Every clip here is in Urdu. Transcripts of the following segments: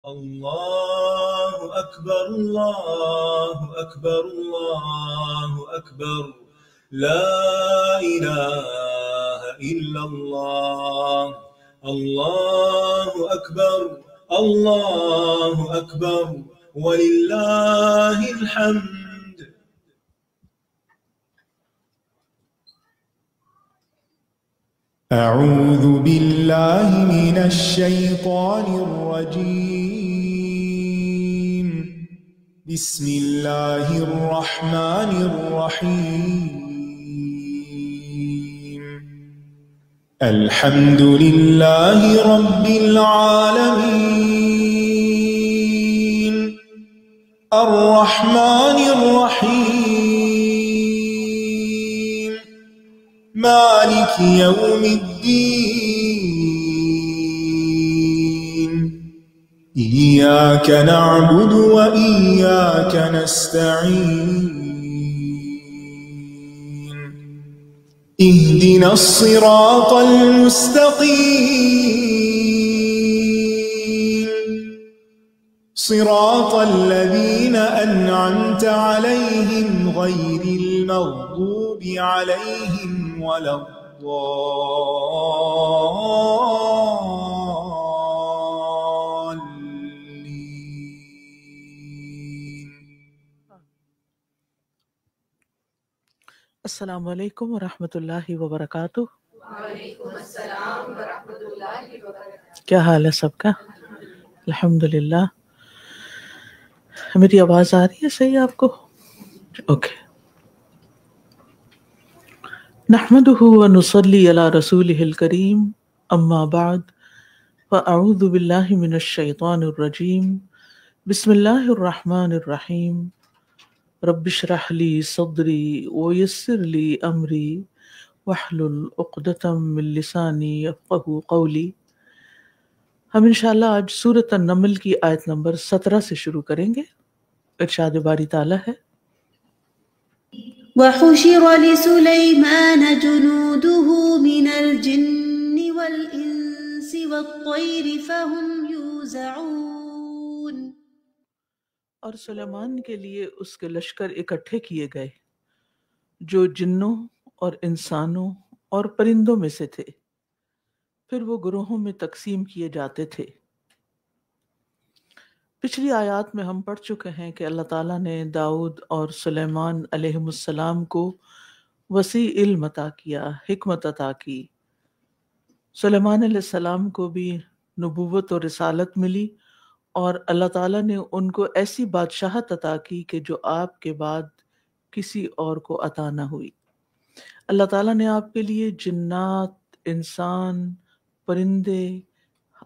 الله أكبر الله أكبر الله أكبر لا إله إلا الله الله أكبر الله أكبر ولله الحمد. أعوذ بالله من الشيطان الرجيم. بسم الله الرحمن الرحيم. الحمد لله رب العالمين الرحمن الرحيم مالك يوم الدين. إياك نعبد وإياك نستعين. اهدنا الصراط المستقيم صراط الذين أنعمت عليهم غير المغضوب عليهم ولا الضالين. السلام علیکم ورحمۃ اللہ وبرکاتہ. وعلیکم السلام ورحمۃ اللہ وبرکاتہ. کیا حال ہے سب کا؟ الحمدللہ. میری آواز آ رہی ہے صحیح آپ کو؟ اوکے. نحمده ونصلي على رسوله الكريم اما بعد فاعوذ بالله من الشيطان الرجيم. بسم الله الرحمن الرحيم. رب اشرح لي صدري ويسر لي امري واحلل عقدة من لساني يفقهوا قولي. ہم انشاءاللہ آج سورۃ النمل کی آیت نمبر 17 سے شروع کریں گے. ارشاد باری تعالیٰ ہے وحشر لسليمان جنوده من الجن والإنس والطير فهم يوزعون. اور سلیمان کے لیے اس کے لشکر اکٹھے کیے گئے جو جنوں اور انسانوں اور پرندوں میں سے تھے، پھر وہ گروہوں میں تقسیم کیے جاتے تھے. پچھلی آیات میں ہم پڑھ چکے ہیں کہ اللہ تعالیٰ نے داؤد اور سلیمان علیہم السلام کو وسیع علم عطا کیا، حکمت عطا کی. سلیمان علیہ السلام کو بھی نبوت اور رسالت ملی اور اللہ تعالیٰ نے ان کو ایسی بادشاہت عطا کی کہ جو آپ کے بعد کسی اور کو عطا نہ ہوئی. اللہ تعالیٰ نے آپ کے لیے جنات، انسان، پرندے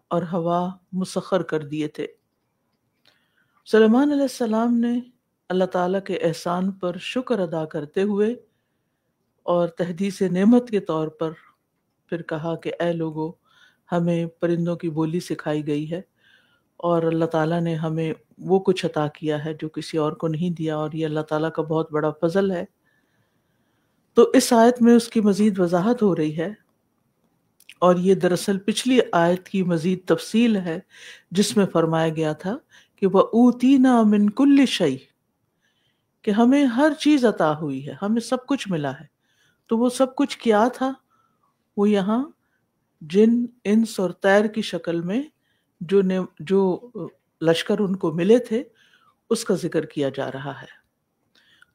اور ہوا مسخر کر دیے تھے. سلیمان علیہ السلام نے اللہ تعالیٰ کے احسان پر شکر ادا کرتے ہوئے اور تحدیث نعمت کے طور پر پھر کہا کہ اے لوگو، ہمیں پرندوں کی بولی سکھائی گئی ہے اور اللہ تعالیٰ نے ہمیں وہ کچھ عطا کیا ہے جو کسی اور کو نہیں دیا، اور یہ اللہ تعالیٰ کا بہت بڑا فضل ہے. تو اس آیت میں اس کی مزید وضاحت ہو رہی ہے، اور یہ دراصل پچھلی آیت کی مزید تفصیل ہے جس میں فرمایا گیا تھا کہ وَأُوتِينَا مِن كُلِّ شَيْءٍ، کہ ہمیں ہر چیز عطا ہوئی ہے، ہمیں سب کچھ ملا ہے. تو وہ سب کچھ کیا تھا؟ وہ یہاں جن، انس اور طیر کی شکل میں جو لشکر ان کو ملے تھے اس کا ذکر کیا جا رہا ہے.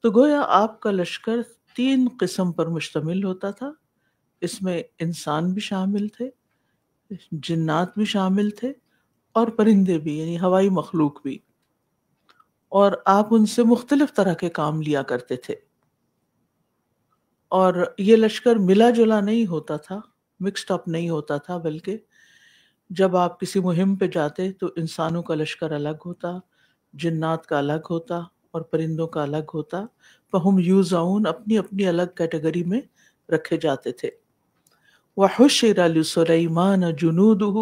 تو گویا آپ کا لشکر 3 قسم پر مشتمل ہوتا تھا. اس میں انسان بھی شامل تھے، جنات بھی شامل تھے، اور پرندے بھی یعنی ہوائی مخلوق بھی. اور آپ ان سے مختلف طرح کے کام لیا کرتے تھے. اور یہ لشکر ملا جلا نہیں ہوتا تھا، مکسڈ اپ نہیں ہوتا تھا، بلکہ جب آپ کسی مہم پہ جاتے تو انسانوں کا لشکر الگ ہوتا، جنات کا الگ ہوتا اور پرندوں کا الگ ہوتا. فہم یوزعون، اپنی اپنی الگ کیٹیگری میں رکھے جاتے تھے. وحشر لسلیمان جنودہ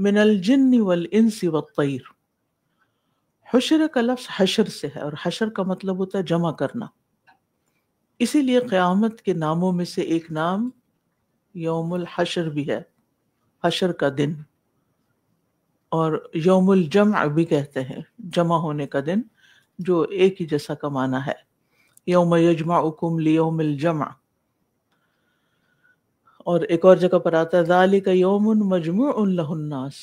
من الجن والانس والطیر. حشر کا لفظ حشر سے ہے، اور حشر کا مطلب ہوتا ہے جمع کرنا. اسی لیے قیامت کے ناموں میں سے ایک نام یوم الحشر بھی ہے، حشر کا دن. اور یوم الجمع بھی کہتے ہیں، جمع ہونے کا دن، جو ایک ہی جیسا کا معنی ہے، یوم یجمعکم لیوم الجمع۔ اور ایک اور جگہ پر آتا ہے ذالک یوم مجموع لہ الناس،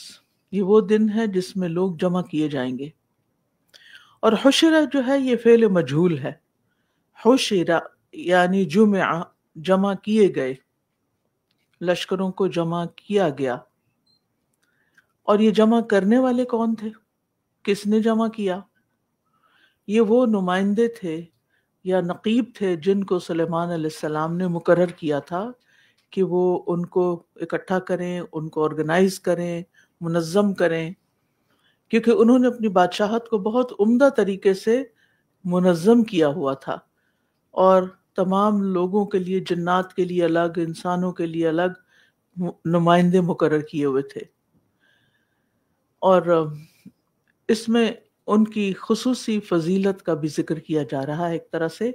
یہ وہ دن ہے جس میں لوگ جمع کیے جائیں گے۔ اور حشر جو ہے یہ فعل مجہول ہے، حشر یعنی جمع، جمع کیے گئے، لشکروں کو جمع کیا گیا۔ اور یہ جمع کرنے والے کون تھے؟ کس نے جمع کیا؟ یہ وہ نمائندے تھے یا نقیب تھے جن کو سلیمان علیہ السلام نے مقرر کیا تھا کہ وہ ان کو اکٹھا کریں، ان کو آرگنائز کریں، منظم کریں، کیونکہ انہوں نے اپنی بادشاہت کو بہت عمدہ طریقے سے منظم کیا ہوا تھا، اور تمام لوگوں کے لیے، جنات کے لیے الگ، انسانوں کے لیے الگ نمائندے مقرر کیے ہوئے تھے۔ اور اس میں ان کی خصوصی فضیلت کا بھی ذکر کیا جا رہا ہے ایک طرح سے،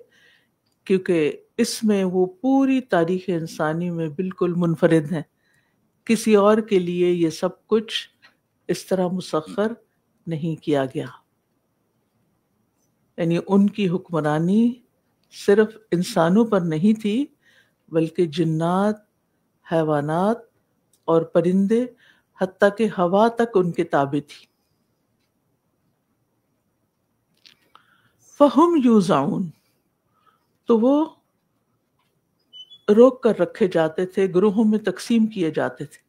کیونکہ اس میں وہ پوری تاریخ انسانی میں بالکل منفرد ہیں، کسی اور کے لیے یہ سب کچھ اس طرح مسخر نہیں کیا گیا۔ یعنی ان کی حکمرانی صرف انسانوں پر نہیں تھی، بلکہ جنات، حیوانات اور پرندے، حتیٰ کہ ہوا تک ان کے تابع تھی۔ فَهُمْ يُوزَعُونَ، تو وہ روک کر رکھے جاتے تھے، گروہوں میں تقسیم کیے جاتے تھے۔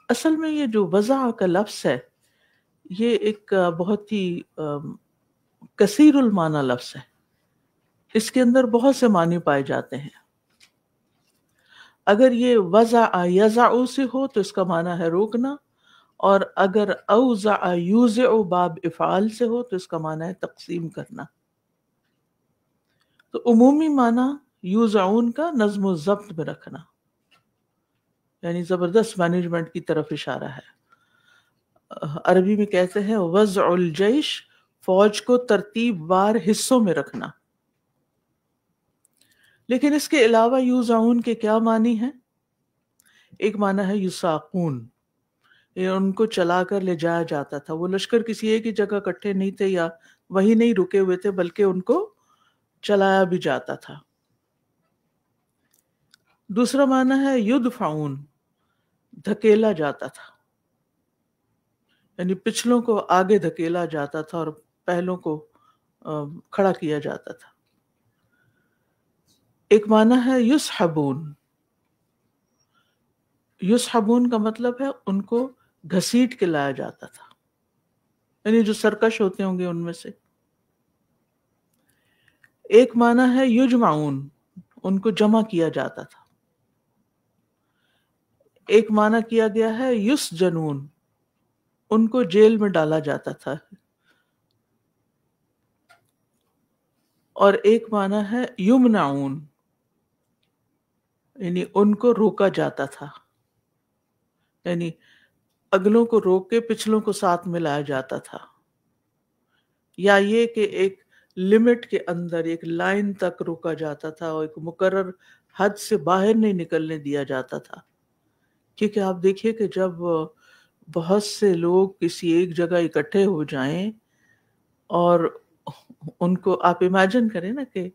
اصل میں یہ جو وضع کا لفظ ہے، یہ ایک بہت ہی کثیر المعنی لفظ ہے، اس کے اندر بہت سے معنی پائے جاتے ہیں۔ اگر یہ وضع یضع سے ہو تو اس کا معنی ہے روکنا، اور اگر اوزع یوزع باب افعال سے ہو تو اس کا معنی ہے تقسیم کرنا۔ تو عمومی معنی یوزعون کا نظم و ضبط میں رکھنا، یعنی زبردست مینجمنٹ کی طرف اشارہ ہے۔ عربی میں کہتے ہیں وضع الجیش، فوج کو ترتیب وار حصوں میں رکھنا۔ لیکن اس کے علاوہ یوزعون کے کیا معنی ہیں؟ ایک معنی ہے یساقون، یہ ان کو چلا کر لے جایا جاتا تھا۔ وہ لشکر کسی ایک ہی جگہ اکٹھے نہیں تھے یا وہیں نہیں رکے ہوئے تھے، بلکہ ان کو چلایا بھی جاتا تھا۔ دوسرا معنی ہے یدفعون، دھکیلا جاتا تھا، یعنی پچھلوں کو آگے دھکیلا جاتا تھا اور پہلوں کو کھڑا کیا جاتا تھا۔ ایک معنی ہے یسحبون، یسحبون کا مطلب ہے ان کو گھسیٹ کے لایا جاتا تھا، یعنی جو سرکش ہوتے ہوں گے ان میں سے۔ ایک معنی ہے یجمعون، ان کو جمع کیا جاتا تھا۔ ایک معنی کیا گیا ہے یسجنون، ان کو جیل میں ڈالا جاتا تھا۔ اور ایک معنی ہے یمنعون، یعنی ان کو روکا جاتا تھا، یعنی اگلوں کو روک کے پچھلوں کو ساتھ میں لایا جاتا تھا، یا یہ کہ ایک لمٹ کے اندر، ایک لائن تک روکا جاتا تھا اور ایک مقرر حد سے باہر نہیں نکلنے دیا جاتا تھا۔ کیونکہ آپ دیکھیے کہ جب بہت سے لوگ کسی ایک جگہ اکٹھے ہو جائیں، اور ان کو آپ امیجن کریں نا کہ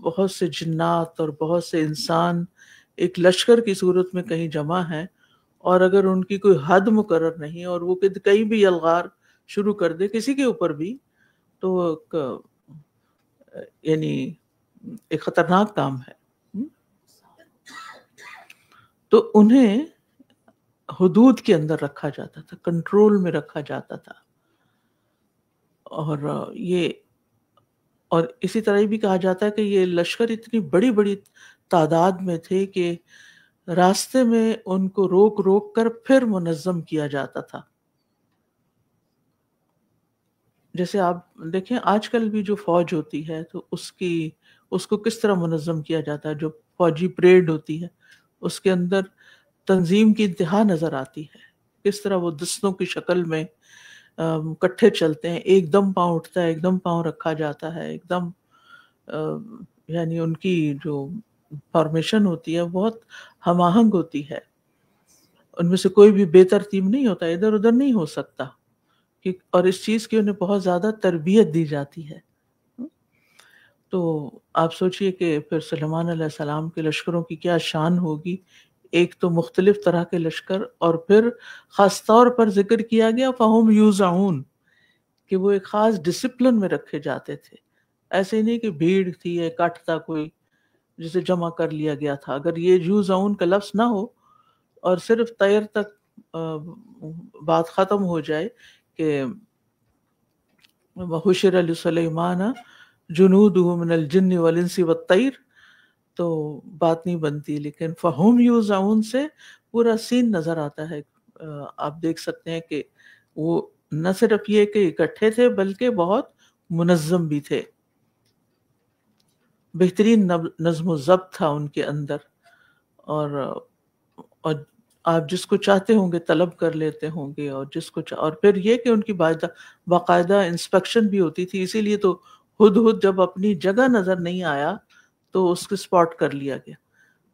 بہت سے جنات اور بہت سے انسان ایک لشکر کی صورت میں کہیں جمع ہیں، اور اگر ان کی کوئی حد مقرر نہیں اور وہ کہیں بھی یلغار شروع کر دے کسی کے اوپر بھی، تو یعنی ایک خطرناک کام ہے۔ تو انہیں حدود کے اندر رکھا جاتا تھا، کنٹرول میں رکھا جاتا تھا۔ اور اسی طرح یہ بھی کہا جاتا ہے کہ یہ لشکر اتنی بڑی بڑی تعداد میں تھے کہ راستے میں ان کو روک روک کر پھر منظم کیا جاتا تھا۔ جیسے آپ دیکھیں آج کل بھی جو فوج ہوتی ہے تو اس کو کس طرح منظم کیا جاتا ہے۔ جو فوجی پریڈ ہوتی ہے اس کے اندر تنظیم کی انتہا نظر آتی ہے، کس طرح وہ دستوں کی شکل میں کٹھے چلتے ہیں، ایک دم پاؤں اٹھتا ہے، ایک دم پاؤں رکھا جاتا ہے، ایک دم یعنی ان کی جو فارمیشن ہوتی ہے بہت ہم آہنگ ہوتی ہے۔ ان میں سے کوئی بھی بے ترتیب نہیں ہوتا، ادھر ادھر نہیں ہو سکتا، اور اس چیز کی انہیں بہت زیادہ تربیت دی جاتی ہے۔ تو آپ سوچئے کہ پھر سلیمان علیہ السلام کے لشکروں کی کیا شان ہوگی، ایک تو مختلف طرح کے لشکر، اور پھر خاص طور پر ذکر کیا گیا فَهُمْ یوزعون، کہ وہ ایک خاص ڈسپلن میں رکھے جاتے تھے، ایسے نہیں کہ بھیڑ تھی، اکٹھ تھا کوئی جسے جمع کر لیا گیا تھا۔ اگر یہ یوزعون کا لفظ نہ ہو اور صرف طیر تک بات ختم ہو جائے کہ وَحُشِرَ لِسُلَيْمَانَ جُنُودُهُ مِنَ الْجِنِّ وَالْإِنسِ وَالطَّيْرِ تو بات نہیں بنتی، لیکن فَهُمْ یوزعون سے پورا سین نظر آتا ہے۔ آپ دیکھ سکتے ہیں کہ وہ نہ صرف یہ کہ اکٹھے تھے بلکہ بہت منظم بھی تھے، بہترین نظم و ضبط تھا ان کے اندر، اور آپ جس کو چاہتے ہوں گے طلب کر لیتے ہوں گے، اور جس کو اور پھر یہ کہ ان کی باقاعدہ انسپیکشن بھی ہوتی تھی، اسی لیے تو ہدہد جب اپنی جگہ نظر نہیں آیا تو اس کو اسپاٹ کر لیا گیا،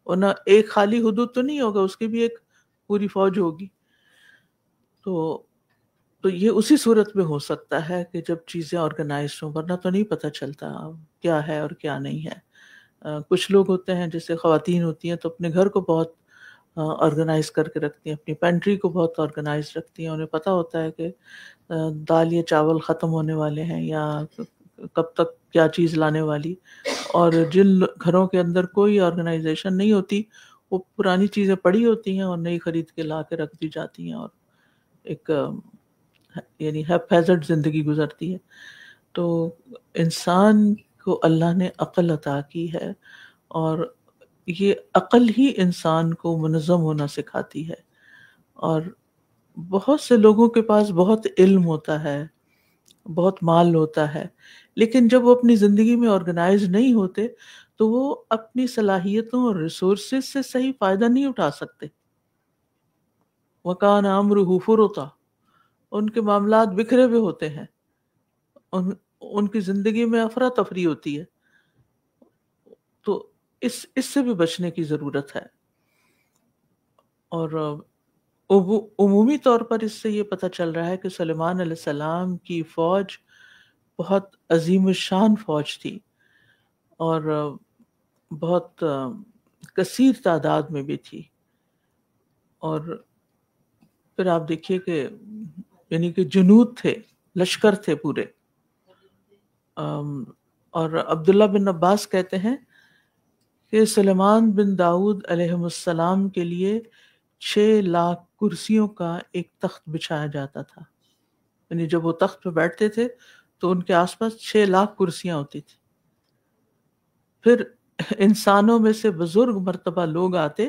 ورنہ ایک خالی ہدہد تو نہیں ہوگا، اس کی بھی ایک پوری فوج ہوگی۔ تو یہ اسی صورت میں ہو سکتا ہے کہ جب چیزیں آرگنائز ہوں، ورنہ تو نہیں پتہ چلتا کیا ہے اور کیا نہیں ہے۔ کچھ لوگ ہوتے ہیں جیسے خواتین ہوتی ہیں تو اپنے گھر کو بہت آرگنائز کر کے رکھتی ہیں، اپنی پینٹری کو بہت آرگنائز رکھتی ہیں، انہیں پتہ ہوتا ہے کہ دال یا چاول ختم ہونے والے ہیں یا کب تک کیا چیز لانے والی، اور جن گھروں کے اندر کوئی آرگنائزیشن نہیں ہوتی وہ پرانی چیزیں پڑی ہوتی ہیں اور نئی خرید کے لا کے رکھ دی جاتی ہیں، اور ایک یعنی ہیپیزرڈ زندگی گزرتی ہے۔ تو انسان کو اللہ نے عقل عطا کی ہے، اور یہ عقل ہی انسان کو منظم ہونا سکھاتی ہے، اور بہت سے لوگوں کے پاس بہت علم ہوتا ہے، بہت مال ہوتا ہے، لیکن جب وہ اپنی زندگی میں آرگنائز نہیں ہوتے تو وہ اپنی صلاحیتوں اور ریسورسز سے صحیح فائدہ نہیں اٹھا سکتے۔ وَكَانَ أَمْرُهُ فُرُطًا، ان کے معاملات بکھرے ہوئے ہوتے ہیں، ان کی زندگی میں افراتفری ہوتی ہے، تو اس سے بھی بچنے کی ضرورت ہے۔ اور عمومی طور پر اس سے یہ پتہ چل رہا ہے کہ سلیمان علیہ السلام کی فوج بہت عظیم الشان فوج تھی، اور بہت کثیر تعداد میں بھی تھی، اور پھر آپ دیکھیے کہ یعنی کہ جنود تھے، لشکر تھے پورے۔ اور عبداللہ بن عباس کہتے ہیں کہ سلیمان بن داؤد علیہ السلام کے لیے 6 لاکھ کرسیوں کا ایک تخت بچھایا جاتا تھا، یعنی جب وہ تخت پہ بیٹھتے تھے تو ان کے آس پاس 6 لاکھ کرسیاں ہوتی تھی۔ پھر انسانوں میں سے بزرگ مرتبہ لوگ آتے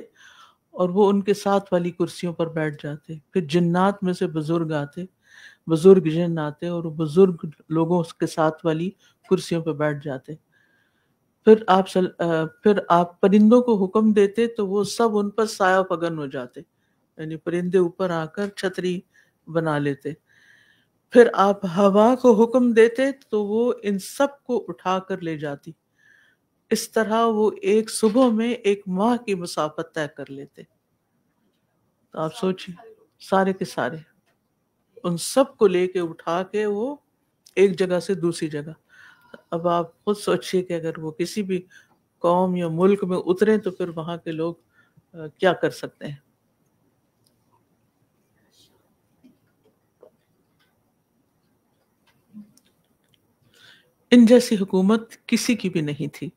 اور وہ ان کے ساتھ والی کرسیوں پر بیٹھ جاتے، پھر جنات میں سے بزرگ آتے، بزرگ جن آتے اور بزرگ لوگوں کے ساتھ والی کرسیوں پہ بیٹھ جاتے۔ پھر آپ پرندوں کو حکم دیتے تو وہ سب ان پر سایہ فگن ہو جاتے، یعنی پرندے اوپر آ کر چھتری بنا لیتے۔ پھر آپ ہوا کو حکم دیتے تو وہ ان سب کو اٹھا کر لے جاتی۔ اس طرح وہ ایک صبح میں 1 ماہ کی مسافت طے کر لیتے۔ تو آپ سوچیں، سارے کے سارے ان سب کو لے کے اٹھا کے وہ ایک جگہ سے دوسری جگہ۔ اب آپ خود سوچئے کہ اگر وہ کسی بھی قوم یا ملک میں اتریں تو پھر وہاں کے لوگ کیا کر سکتے ہیں۔ ان جیسی حکومت کسی کی بھی نہیں تھی،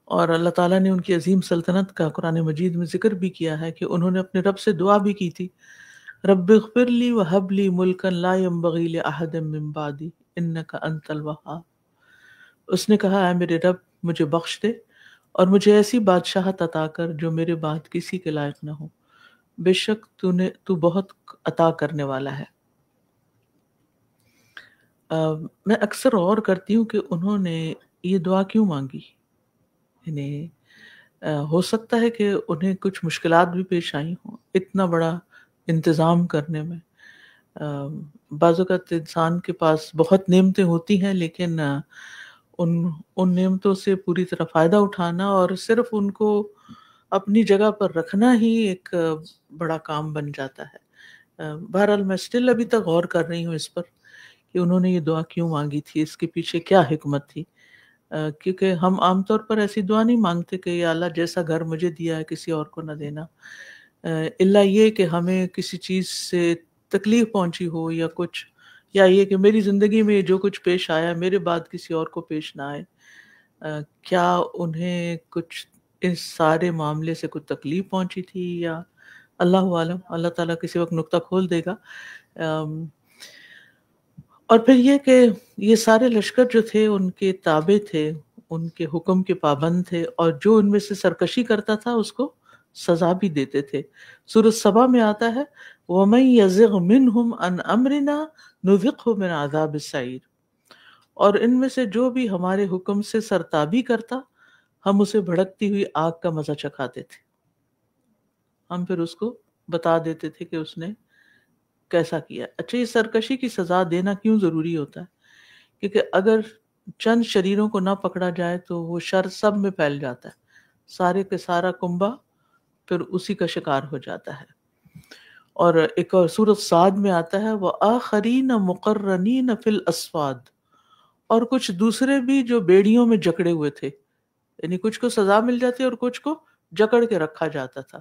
اور اللہ تعالیٰ نے ان کی عظیم سلطنت کا قرآن مجید میں ذکر بھی کیا ہے کہ انہوں نے اپنے رب سے دعا بھی کی تھی، رب اغفر لی وہب لی ملکا لا ينبغی لأحد من بعدی انک انت الوہاب۔ اس نے کہا، اے میرے رب مجھے بخش دے اور مجھے ایسی بادشاہت عطا کر جو میرے بعد کسی کے لائق نہ ہو، بے شک تو بہت عطا کرنے والا ہے۔ میں اکثر غور کرتی ہوں کہ انہوں نے یہ دعا کیوں مانگی، یعنی ہو سکتا ہے کہ انہیں کچھ مشکلات بھی پیش آئی ہوں اتنا بڑا انتظام کرنے میں۔ بعض اوقات انسان کے پاس بہت نعمتیں ہوتی ہیں لیکن ان نعمتوں سے پوری طرح فائدہ اٹھانا اور صرف ان کو اپنی جگہ پر رکھنا ہی ایک بڑا کام بن جاتا ہے۔ بہرحال میں اسٹل ابھی تک غور کر رہی ہوں اس پر کہ انہوں نے یہ دعا کیوں مانگی تھی، اس کے پیچھے کیا حکمت تھی۔ کیونکہ ہم عام طور پر ایسی دعا نہیں مانگتے کہ یا اللہ جیسا گھر مجھے دیا ہے کسی اور کو نہ دینا، الا یہ کہ ہمیں کسی چیز سے تکلیف پہنچی ہو یا کچھ، یا یہ کہ میری زندگی میں جو کچھ پیش آیا میرے بعد کسی اور کو پیش نہ آئے۔ کیا انہیں کچھ اس سارے معاملے سے کوئی تکلیف پہنچی تھی، یا اللہ عالم، اللہ تعالیٰ کسی وقت نقطہ کھول دے گا۔ اور پھر یہ کہ یہ سارے لشکر جو تھے ان کے تابع تھے، ان کے حکم کے پابند تھے، اور جو ان میں سے سرکشی کرتا تھا اس کو سزا بھی دیتے تھے۔ سورۃ سبا میں آتا ہے وَمَن يَزِغْ مِنْهُمْ عَنْ أَمْرِنَا نُذِقْهُ مِنْ عَذَابِ السَّعِيرِ، اور ان میں سے جو بھی ہمارے حکم سے سرتابی کرتا ہم اسے بھڑکتی ہوئی آگ کا مزہ چکھاتے تھے۔ ہم پھر اس کو بتا دیتے تھے کہ اس نے کیسا کیا۔ اچھا، یہ سرکشی کی سزا دینا کیوں ضروری ہوتا ہے؟ کیونکہ اگر چند شریروں کو نہ پکڑا جائے تو وہ شر سب میں پھیل جاتا ہے، سارے کے سارا کنبہ پھر اسی کا شکار ہو جاتا ہے۔ اور ایک اور سورۃ صاد میں آتا ہے وَآخَرِينَ مُقَرَّنِينَ فِي الْأَصْفَادِ، اور کچھ دوسرے بھی جو بیڑیوں میں جکڑے ہوئے تھے، یعنی کچھ کو سزا مل جاتی اور کچھ کو جکڑ کے رکھا جاتا تھا،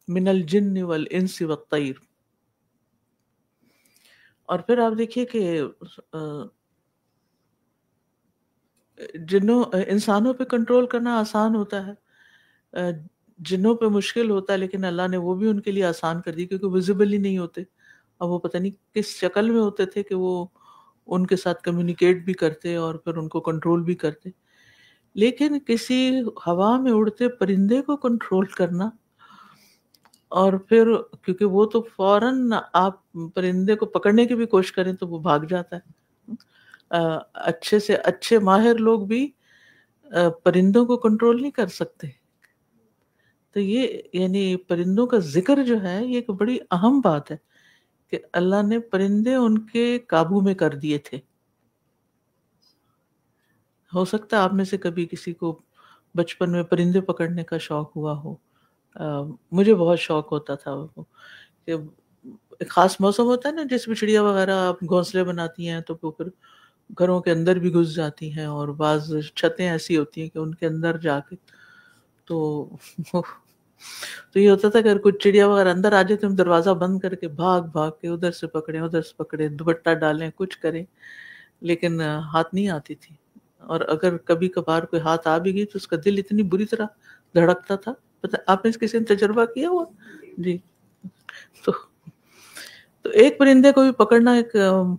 من الجن والانس والطیر۔ اور پھر آپ دیکھیے کہ انسانوں پہ کنٹرول کرنا آسان ہوتا ہے، جنوں پہ مشکل ہوتا ہے، لیکن اللہ نے وہ بھی ان کے لیے آسان کر دی کیونکہ ویزیبل ہی نہیں ہوتے۔ اب وہ پتہ نہیں کس شکل میں ہوتے تھے کہ وہ ان کے ساتھ کمیونیکیٹ بھی کرتے اور پھر ان کو کنٹرول بھی کرتے، لیکن کسی ہوا میں اڑتے پرندے کو کنٹرول کرنا، اور پھر کیونکہ وہ تو فوراً آپ پرندے کو پکڑنے کی بھی کوشش کریں تو وہ بھاگ جاتا ہے۔ اچھے سے اچھے ماہر لوگ بھی پرندوں کو کنٹرول نہیں کر سکتے۔ تو یہ یعنی پرندوں کا ذکر جو ہے یہ ایک بڑی اہم بات ہے کہ اللہ نے پرندے ان کے قابو میں کر دیے تھے۔ ہو سکتا ہے آپ میں سے کبھی کسی کو بچپن میں پرندے پکڑنے کا شوق ہوا ہو۔ مجھے بہت شوق ہوتا تھا کہ ایک خاص موسم ہوتا ہے نا جس میں چڑیا وغیرہ گھونسلے بناتی ہیں تو وہ پھر گھروں کے اندر بھی گھس جاتی ہیں، اور بعض چھتیں ایسی ہوتی ہیں کہ ان کے اندر جا کے تو یہ ہوتا تھا کہ اگر کچھ چڑیا وغیرہ اندر آ جائے تو ہم دروازہ بند کر کے بھاگ بھاگ کے ادھر سے پکڑیں دوپٹہ ڈالیں کچھ کریں، لیکن ہاتھ نہیں آتی تھی۔ اور اگر کبھی کبھار کوئی ہاتھ آ بھی گئی تو اس کا دل اتنی بری طرح دھڑکتا تھا۔ آپ نے کسی نے تجربہ کیا ہوا؟ جی۔ تو ایک پرندے کو بھی پکڑنا ایک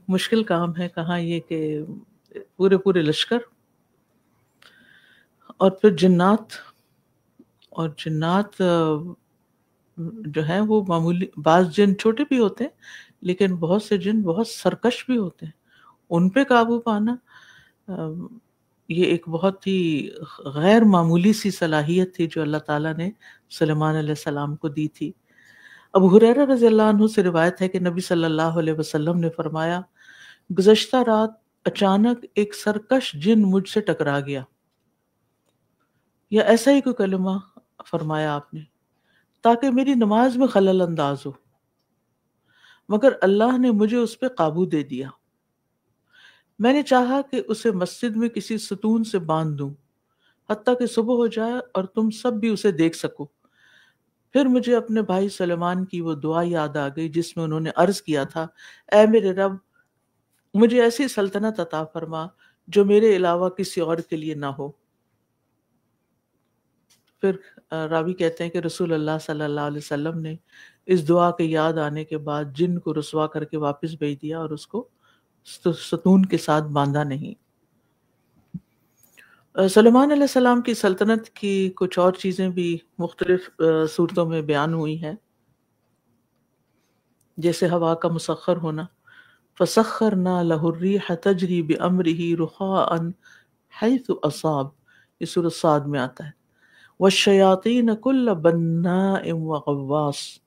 مشکل کام ہے، کہاں یہ کہ پورے لشکر۔ اور پھر جنات جو ہیں وہ معمولی، بعض جن چھوٹے بھی ہوتے ہیں لیکن بہت سے جن بہت سرکش بھی ہوتے ہیں، ان پہ قابو پانا یہ ایک بہت ہی غیر معمولی سی صلاحیت تھی جو اللہ تعالیٰ نے سلیمان علیہ السلام کو دی تھی۔ ابو ہریرہ رضی اللہ عنہ سے روایت ہے کہ نبی صلی اللہ علیہ وسلم نے فرمایا گزشتہ رات اچانک ایک سرکش جن مجھ سے ٹکرا گیا، یا ایسا ہی کوئی کلمہ فرمایا آپ نے، تاکہ میری نماز میں خلل انداز ہو، مگر اللہ نے مجھے اس پہ قابو دے دیا۔ میں نے چاہا کہ اسے مسجد میں کسی ستون سے باندھ دوں حتیٰ کہ صبح ہو جائے اور تم سب بھی اسے دیکھ سکو۔ پھر مجھے اپنے بھائی سلیمان کی وہ دعا یاد آ گئی جس میں انہوں نے عرض کیا تھا، اے میرے رب، مجھے ایسی سلطنت عطا فرما جو میرے علاوہ کسی اور کے لیے نہ ہو۔ پھر راوی کہتے ہیں کہ رسول اللہ صلی اللہ علیہ وسلم نے اس دعا کے یاد آنے کے بعد جن کو رسوا کر کے واپس بھیج دیا اور اس کو ستون کے ساتھ باندھا نہیں۔ سلیمان علیہ السلام کی سلطنت کی کچھ اور چیزیں بھی مختلف صورتوں میں بیان ہوئی ہیں، جیسے ہوا کا مسخر ہونا، فَسَخَّرْنَا لَهُ الرِّيحَ تَجْرِي بِأَمْرِهِ رُخَاءً حَيْثُ أَصَابَ، یہ سورۃ صاد میں آتا ہے، وَالشَّيَاطِينَ كُلَّ بَنَّاءٍ وَغَوَّاصٍ،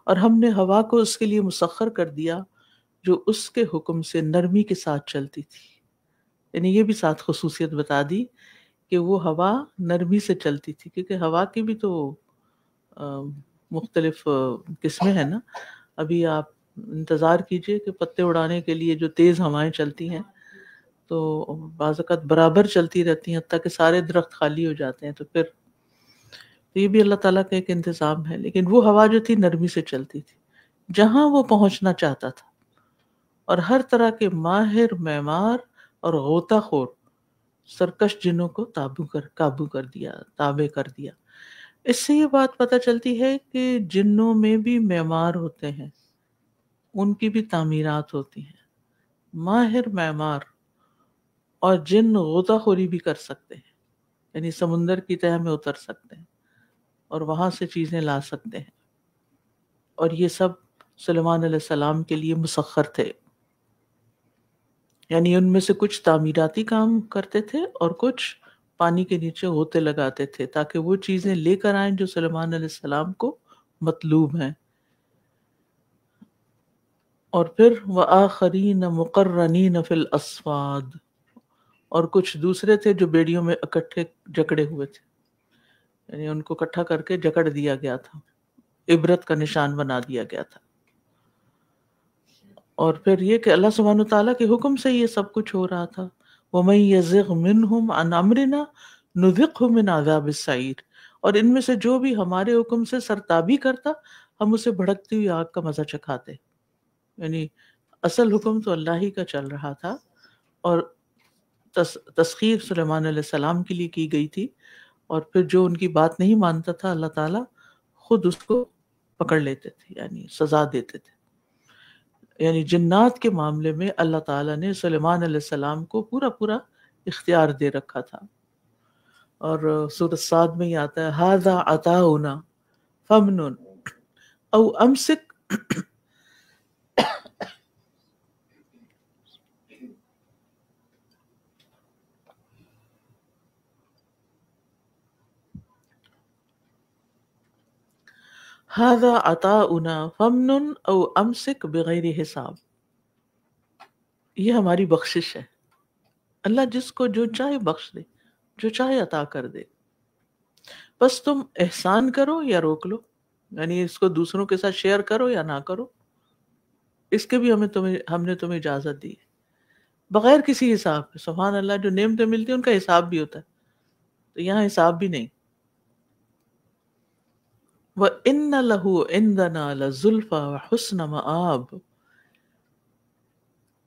اور ہم نے ہوا کو اس کے لیے مسخر کر دیا جو اس کے حکم سے نرمی کے ساتھ چلتی تھی۔ یعنی یہ بھی ساتھ خصوصیت بتا دی کہ وہ ہوا نرمی سے چلتی تھی، کیونکہ ہوا کی بھی تو مختلف قسمیں ہیں نا. ابھی آپ انتظار کیجئے کہ پتے اڑانے کے لیے جو تیز ہوائیں چلتی ہیں تو بعض اوقات برابر چلتی رہتی ہیں حتیٰ کہ سارے درخت خالی ہو جاتے ہیں. تو پھر یہ بھی اللہ تعالیٰ کا ایک انتظام ہے. لیکن وہ ہوا جو تھی نرمی سے چلتی تھی جہاں وہ پہنچنا چاہتا تھا، اور ہر طرح کے ماہر معمار اور غوطہ خور سرکش جنوں کو قابو کر دیا، تابع کر دیا. اس سے یہ بات پتہ چلتی ہے کہ جنوں میں بھی معمار ہوتے ہیں، ان کی بھی تعمیرات ہوتی ہیں. ماہر معمار اور جن غوطہ خوری بھی کر سکتے ہیں، یعنی سمندر کی تہہ میں اتر سکتے ہیں اور وہاں سے چیزیں لا سکتے ہیں. اور یہ سب سلیمان علیہ السلام کے لیے مسخر تھے. یعنی ان میں سے کچھ تعمیراتی کام کرتے تھے اور کچھ پانی کے نیچے غوطے لگاتے تھے تاکہ وہ چیزیں لے کر آئیں جو سلیمان علیہ السلام کو مطلوب ہیں. اور پھر وَآخَرِينَ مُقَرَّنِينَ فِي الْأَصْفَادِ، اور کچھ دوسرے تھے جو بیڑیوں میں اکٹھے جکڑے ہوئے تھے، یعنی ان کو اکٹھا کر کے جکڑ دیا گیا تھا، عبرت کا نشان بنا دیا گیا تھا. اور پھر یہ کہ اللہ سبحانہ وتعالیٰ کے حکم سے یہ سب کچھ ہو رہا تھا. وَمَن يَزِغْ مِنْهُمْ عَنْ أَمْرِنَا نُذِقْهُ مِنْ عَذَابِ السَّعِيرِ، اور ان میں سے جو بھی ہمارے حکم سے سرتابی کرتا ہم اسے بھڑکتی ہوئی آگ کا مزہ چکھاتے. یعنی اصل حکم تو اللہ ہی کا چل رہا تھا اور تسخیر سلیمان علیہ السلام کے لیے کی گئی تھی، اور پھر جو ان کی بات نہیں مانتا تھا اللہ تعالیٰ خود اس کو پکڑ لیتے تھے، یعنی سزا دیتے تھے. یعنی جنات کے معاملے میں اللہ تعالیٰ نے سلیمان علیہ السلام کو پورا اختیار دے رکھا تھا. اور سورۃ صاد میں یہ آتا ہے ھذا عطاؤنا فامنن او امسک ھذا عطاؤنا فامنن او امسک بغیر حساب. یہ ہماری بخشش ہے. اللہ جس کو جو چاہے بخش دے، جو چاہے عطا کر دے. بس تم احسان کرو یا روک لو، یعنی اس کو دوسروں کے ساتھ شیئر کرو یا نہ کرو، اس کے بھی ہم نے تمہیں اجازت دی ہے بغیر کسی حساب کے. سبحان اللہ، جو نعمتیں ملتی ہیں ان کا حساب بھی ہوتا ہے، تو یہاں حساب بھی نہیں. وَإِنَّ لَهُ عِندَنَا لَزُلْفَىٰ وَحُسْنَ مَآبٍ،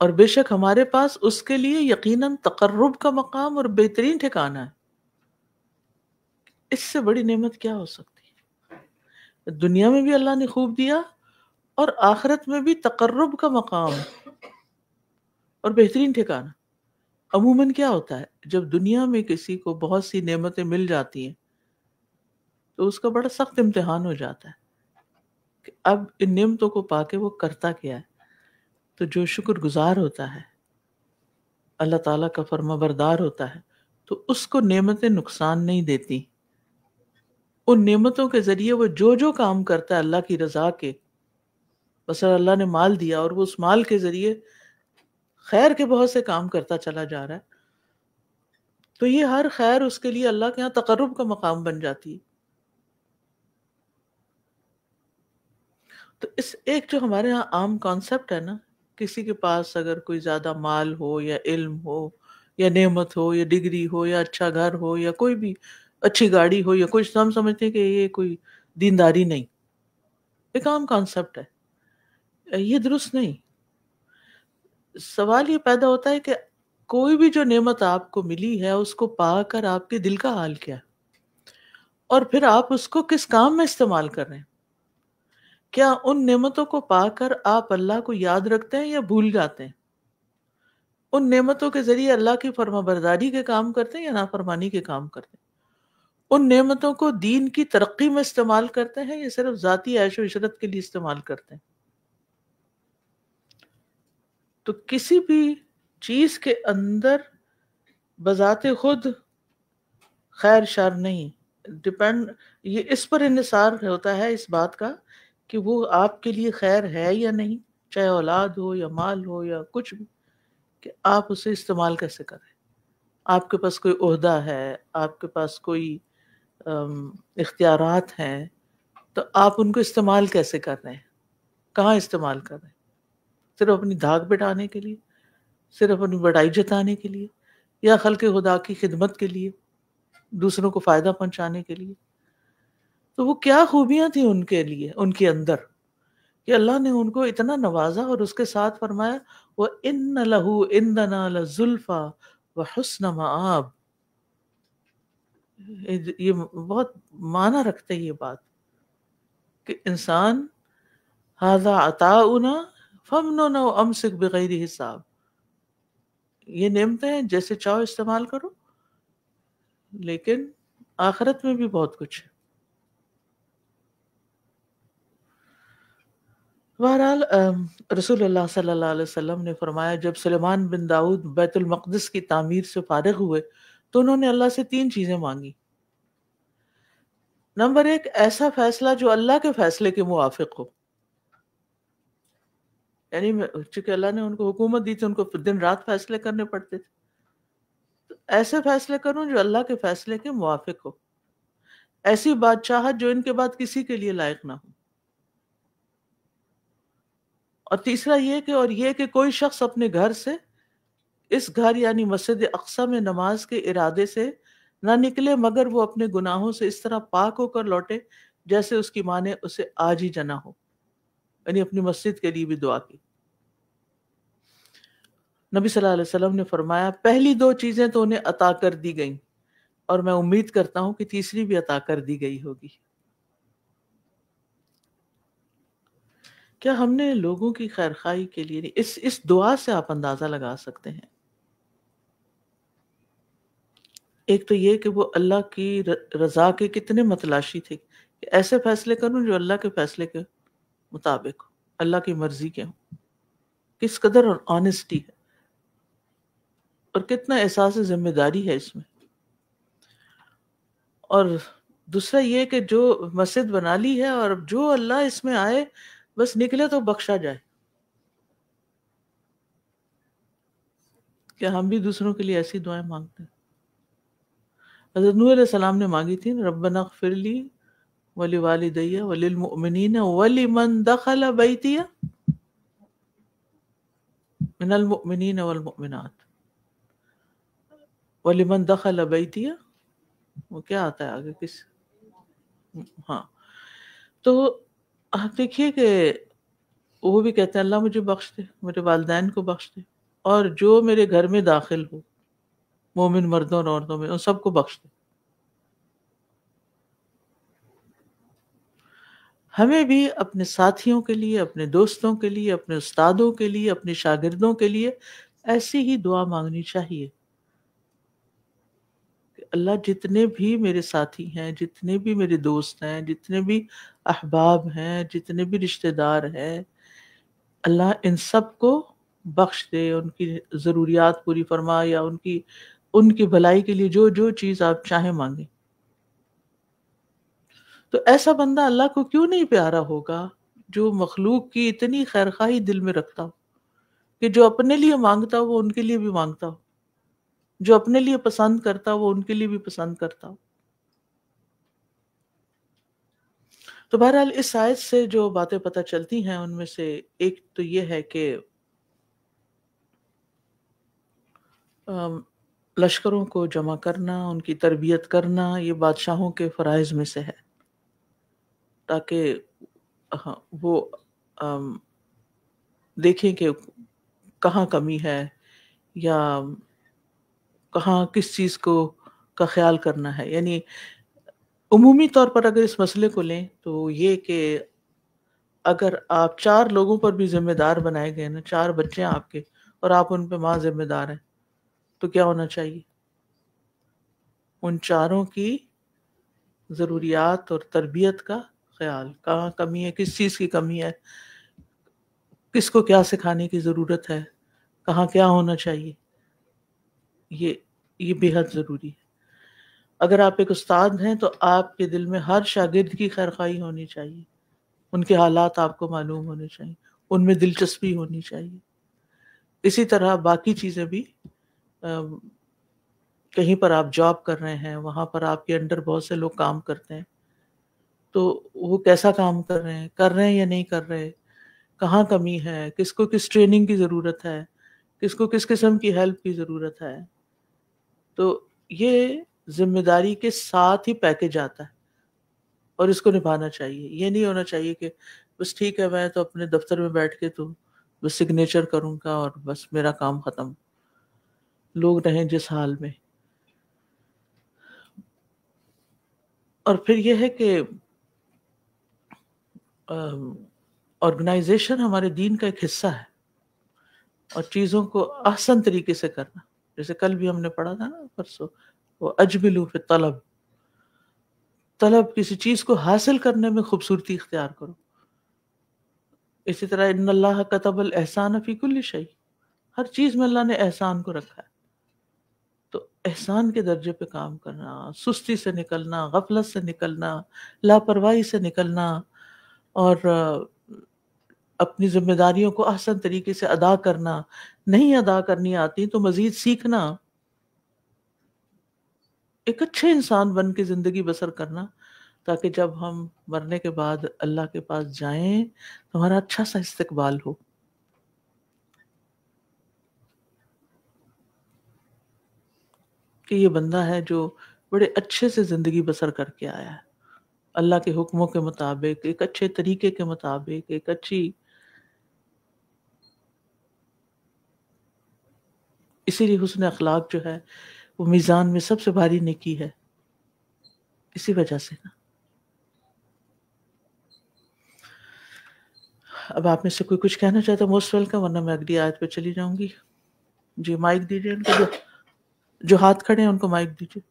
اور بے شک ہمارے پاس اس کے لیے یقیناً تقرب کا مقام اور بہترین ٹھکانہ ہے. اس سے بڑی نعمت کیا ہو سکتی ہے؟ دنیا میں بھی اللہ نے خوب دیا اور آخرت میں بھی تقرب کا مقام اور بہترین ٹھکانہ. عموماً کیا ہوتا ہے جب دنیا میں کسی کو بہت سی نعمتیں مل جاتی ہیں تو اس کا بڑا سخت امتحان ہو جاتا ہے کہ اب ان نعمتوں کو پا کے وہ کرتا کیا ہے. تو جو شکر گزار ہوتا ہے، اللہ تعالیٰ کا فرما بردار ہوتا ہے، تو اس کو نعمتیں نقصان نہیں دیتی. ان نعمتوں کے ذریعے وہ جو کام کرتا ہے اللہ کی رضا کے، مثلا اللہ نے مال دیا اور وہ اس مال کے ذریعے خیر کے بہت سے کام کرتا چلا جا رہا ہے، تو یہ ہر خیر اس کے لیے اللہ کے ہاں تقرب کا مقام بن جاتی ہے. تو اس ایک جو ہمارے ہاں عام کانسیپٹ ہے نا، کسی کے پاس اگر کوئی زیادہ مال ہو یا علم ہو یا نعمت ہو یا ڈگری ہو یا اچھا گھر ہو یا کوئی بھی اچھی گاڑی ہو یا کچھ، ہم سمجھتے ہیں کہ یہ کوئی دینداری نہیں. ایک عام کانسیپٹ ہے، یہ درست نہیں. سوال یہ پیدا ہوتا ہے کہ کوئی بھی جو نعمت آپ کو ملی ہے اس کو پا کر آپ کے دل کا حال کیا ہے، اور پھر آپ اس کو کس کام میں استعمال کر رہے ہیں. کیا ان نعمتوں کو پا کر آپ اللہ کو یاد رکھتے ہیں یا بھول جاتے ہیں؟ ان نعمتوں کے ذریعے اللہ کی فرما برداری کے کام کرتے ہیں یا نافرمانی کے کام کرتے ہیں؟ ان نعمتوں کو دین کی ترقی میں استعمال کرتے ہیں یا صرف ذاتی عیش و عشرت کے لیے استعمال کرتے ہیں؟ تو کسی بھی چیز کے اندر بذات خود خیر شر نہیں ڈپینڈ، یہ اس پر انحصار ہوتا ہے اس بات کا کہ وہ آپ کے لیے خیر ہے یا نہیں، چاہے اولاد ہو یا مال ہو یا کچھ بھی، کہ آپ اسے استعمال کیسے کریں. آپ کے پاس کوئی عہدہ ہے، آپ کے پاس کوئی اختیارات ہیں، تو آپ ان کو استعمال کیسے کر رہے ہیں؟ کہاں استعمال کر رہے ہیں؟ صرف اپنی دھاک بٹھانے کے لیے، صرف اپنی بڑائی جتانے کے لیے، یا خلق خدا کی خدمت کے لیے، دوسروں کو فائدہ پہنچانے کے لیے؟ تو وہ کیا خوبیاں تھیں ان کے لیے، ان کے اندر، کہ اللہ نے ان کو اتنا نوازا اور اس کے ساتھ فرمایا وَإِنَّ لَهُ عِندَنَا لَزُلْفَىٰ وَحُسْنَ مَآبٍ۔ یہ بہت معنی رکھتے یہ بات کہ انسان ھذا عطاؤنا فامنن او امسک بغیر حساب، یہ نعمتیں ہیں، جیسے چاہو استعمال کرو، لیکن آخرت میں بھی بہت کچھ ہے۔ بہرحال رسول اللہ صلی اللہ علیہ وسلم نے فرمایا جب سلیمان بن داؤد بیت المقدس کی تعمیر سے فارغ ہوئے تو انہوں نے اللہ سے 3 چیزیں مانگی۔ نمبر 1، ایسا فیصلہ جو اللہ کے فیصلے کے موافق ہو، یعنی چونکہ اللہ نے ان کو حکومت دی تھی، ان کو دن رات فیصلے کرنے پڑتے تھے، تو ایسے فیصلے کروں جو اللہ کے فیصلے کے موافق ہو، ایسی بادشاہت جو ان کے بعد کسی کے لیے لائق نہ ہو، اور تیسرا یہ کہ کوئی شخص اپنے گھر سے اس گھر یعنی مسجد اقصی میں نماز کے ارادے سے نہ نکلے مگر وہ اپنے گناہوں سے اس طرح پاک ہو کر لوٹے جیسے اس کی ماں نے اسے آج ہی جنا ہو، یعنی اپنی مسجد کے لیے بھی دعا کی۔ نبی صلی اللہ علیہ وسلم نے فرمایا پہلی 2 چیزیں تو انہیں عطا کر دی گئیں، اور میں امید کرتا ہوں کہ تیسری بھی عطا کر دی گئی ہوگی۔ کیا ہم نے لوگوں کی خیرخواہی کے لیے اس دعا سے آپ اندازہ لگا سکتے ہیں۔ ایک تو یہ کہ وہ اللہ کی رضا کے کتنے متلاشی تھے کہ ایسے فیصلے کروں جو اللہ کے فیصلے کے مطابق ہو، اللہ کی مرضی کے ہوں، کس قدر آنیسٹی ہے اور کتنا احساس ذمہ داری ہے اس میں۔ اور دوسرا یہ کہ جو مسجد بنا لی ہے اور جو اللہ اس میں آئے بس نکلے تو بخشا جائے۔ کیا ہم بھی دوسروں کے لیے ایسی دعائیں مانگتے ہیں؟ حضرت نوح علیہ السلام نے مانگی تھی ربنا اغفر لی ولوالدی وللمؤمنین ولمن دخل بیتی من المؤمنین والمؤمنات۔ ولمن دخل بیتی، وہ کیا آتا ہے آگے کس؟ ہاں، تو آپ دیکھیے کہ وہ بھی کہتے ہیں اللہ مجھے بخش دے، میرے والدین کو بخش دے، اور جو میرے گھر میں داخل ہو مومن مردوں اور عورتوں میں ان سب کو بخش دے۔ ہمیں بھی اپنے ساتھیوں کے لیے، اپنے دوستوں کے لیے، اپنے استادوں کے لیے، اپنے شاگردوں کے لیے ایسی ہی دعا مانگنی چاہیے کہ اللہ جتنے بھی میرے ساتھی ہیں، جتنے بھی میرے دوست ہیں، جتنے بھی احباب ہیں، جتنے بھی رشتہ دار ہیں، اللہ ان سب کو بخش دے، ان کی ضروریات پوری فرما، یا ان کی بھلائی کے لیے جو چیز آپ چاہیں مانگیں۔ تو ایسا بندہ اللہ کو کیوں نہیں پیارا ہوگا جو مخلوق کی اتنی خیرخواہی دل میں رکھتا ہو، کہ جو اپنے لیے مانگتا ہو وہ ان کے لیے بھی مانگتا ہو، جو اپنے لیے پسند کرتا ہو وہ ان کے لیے بھی پسند کرتا ہو۔ تو بہرحال اس آیت سے جو باتیں پتہ چلتی ہیں ان میں سے ایک تو یہ ہے کہ لشکروں کو جمع کرنا، ان کی تربیت کرنا، یہ بادشاہوں کے فرائض میں سے ہے، تاکہ وہ دیکھیں کہ کہاں کمی ہے یا کہاں کس چیز کا خیال کرنا ہے۔ یعنی عمومی طور پر اگر اس مسئلے کو لیں تو یہ کہ اگر آپ 4 لوگوں پر بھی ذمہ دار بنائے گئے نا، 4 بچے ہیں آپ کے اور آپ ان پہ ماں ذمہ دار ہیں، تو کیا ہونا چاہیے؟ ان 4 کی ضروریات اور تربیت کا خیال، کہاں کمی ہے، کس چیز کی کمی ہے، کس کو کیا سکھانے کی ضرورت ہے، کہاں کیا ہونا چاہیے، یہ بے حد ضروری ہے۔ اگر آپ ایک استاد ہیں تو آپ کے دل میں ہر شاگرد کی خیرخواہی ہونی چاہیے، ان کے حالات آپ کو معلوم ہونے چاہیے، ان میں دلچسپی ہونی چاہیے۔ اسی طرح باقی چیزیں بھی کہیں پر آپ جاب کر رہے ہیں، وہاں پر آپ کے انڈر بہت سے لوگ کام کرتے ہیں، تو وہ کیسا کام کر رہے ہیں یا نہیں کر رہے، کہاں کمی ہے، کس کو کس ٹریننگ کی ضرورت ہے، کس کو کس قسم کی ہیلپ کی ضرورت ہے. تو یہ ذمہ داری کے ساتھ ہی پیکج آتا ہے اور اس کو نبھانا چاہیے. یہ نہیں ہونا چاہیے کہ بس ٹھیک ہے میں تو اپنے دفتر میں بیٹھ کے تو بس سگنیچر کروں گا اور بس میرا کام ختم، لوگ رہیں جس حال میں. اور پھر یہ ہے کہ آرگنائزیشن ہمارے دین کا ایک حصہ ہے، اور چیزوں کو احسن طریقے سے کرنا، جیسے کل بھی ہم نے پڑھا تھا نا پرسوں، وہ اجملوا فی طلب کسی چیز کو حاصل کرنے میں خوبصورتی اختیار کرو. اسی طرح ان اللہ کتب الاحسان فی کل شیء، ہر چیز میں اللہ نے احسان کو رکھا ہے. تو احسان کے درجے پہ کام کرنا، سستی سے نکلنا، غفلت سے نکلنا، لاپرواہی سے نکلنا، اور اپنی ذمہ داریوں کو احسن طریقے سے ادا کرنا. نہیں ادا کرنی آتی تو مزید سیکھنا، ایک اچھے انسان بن کے زندگی بسر کرنا، تاکہ جب ہم مرنے کے بعد اللہ کے پاس جائیں تو ہمارا اچھا سا استقبال ہو. کہ یہ بندہ ہے جو بڑے اچھے سے زندگی بسر کر کے آیا ہے، اللہ کے حکموں کے مطابق، ایک اچھے طریقے کے مطابق، ایک اچھی. اسی لیے حسن اخلاق جو ہے وہ میزان میں سب سے بھاری نیکی ہے، اسی وجہ سے نا. اب آپ میں سے کوئی کچھ کہنا چاہتا ہے موسٹ ویلکم، ورنہ میں اگلی آیت پہ چلی جاؤں گی. جی مائک دیجیے ان کو، جو ہاتھ کھڑے ہیں ان کو مائک دیجیے.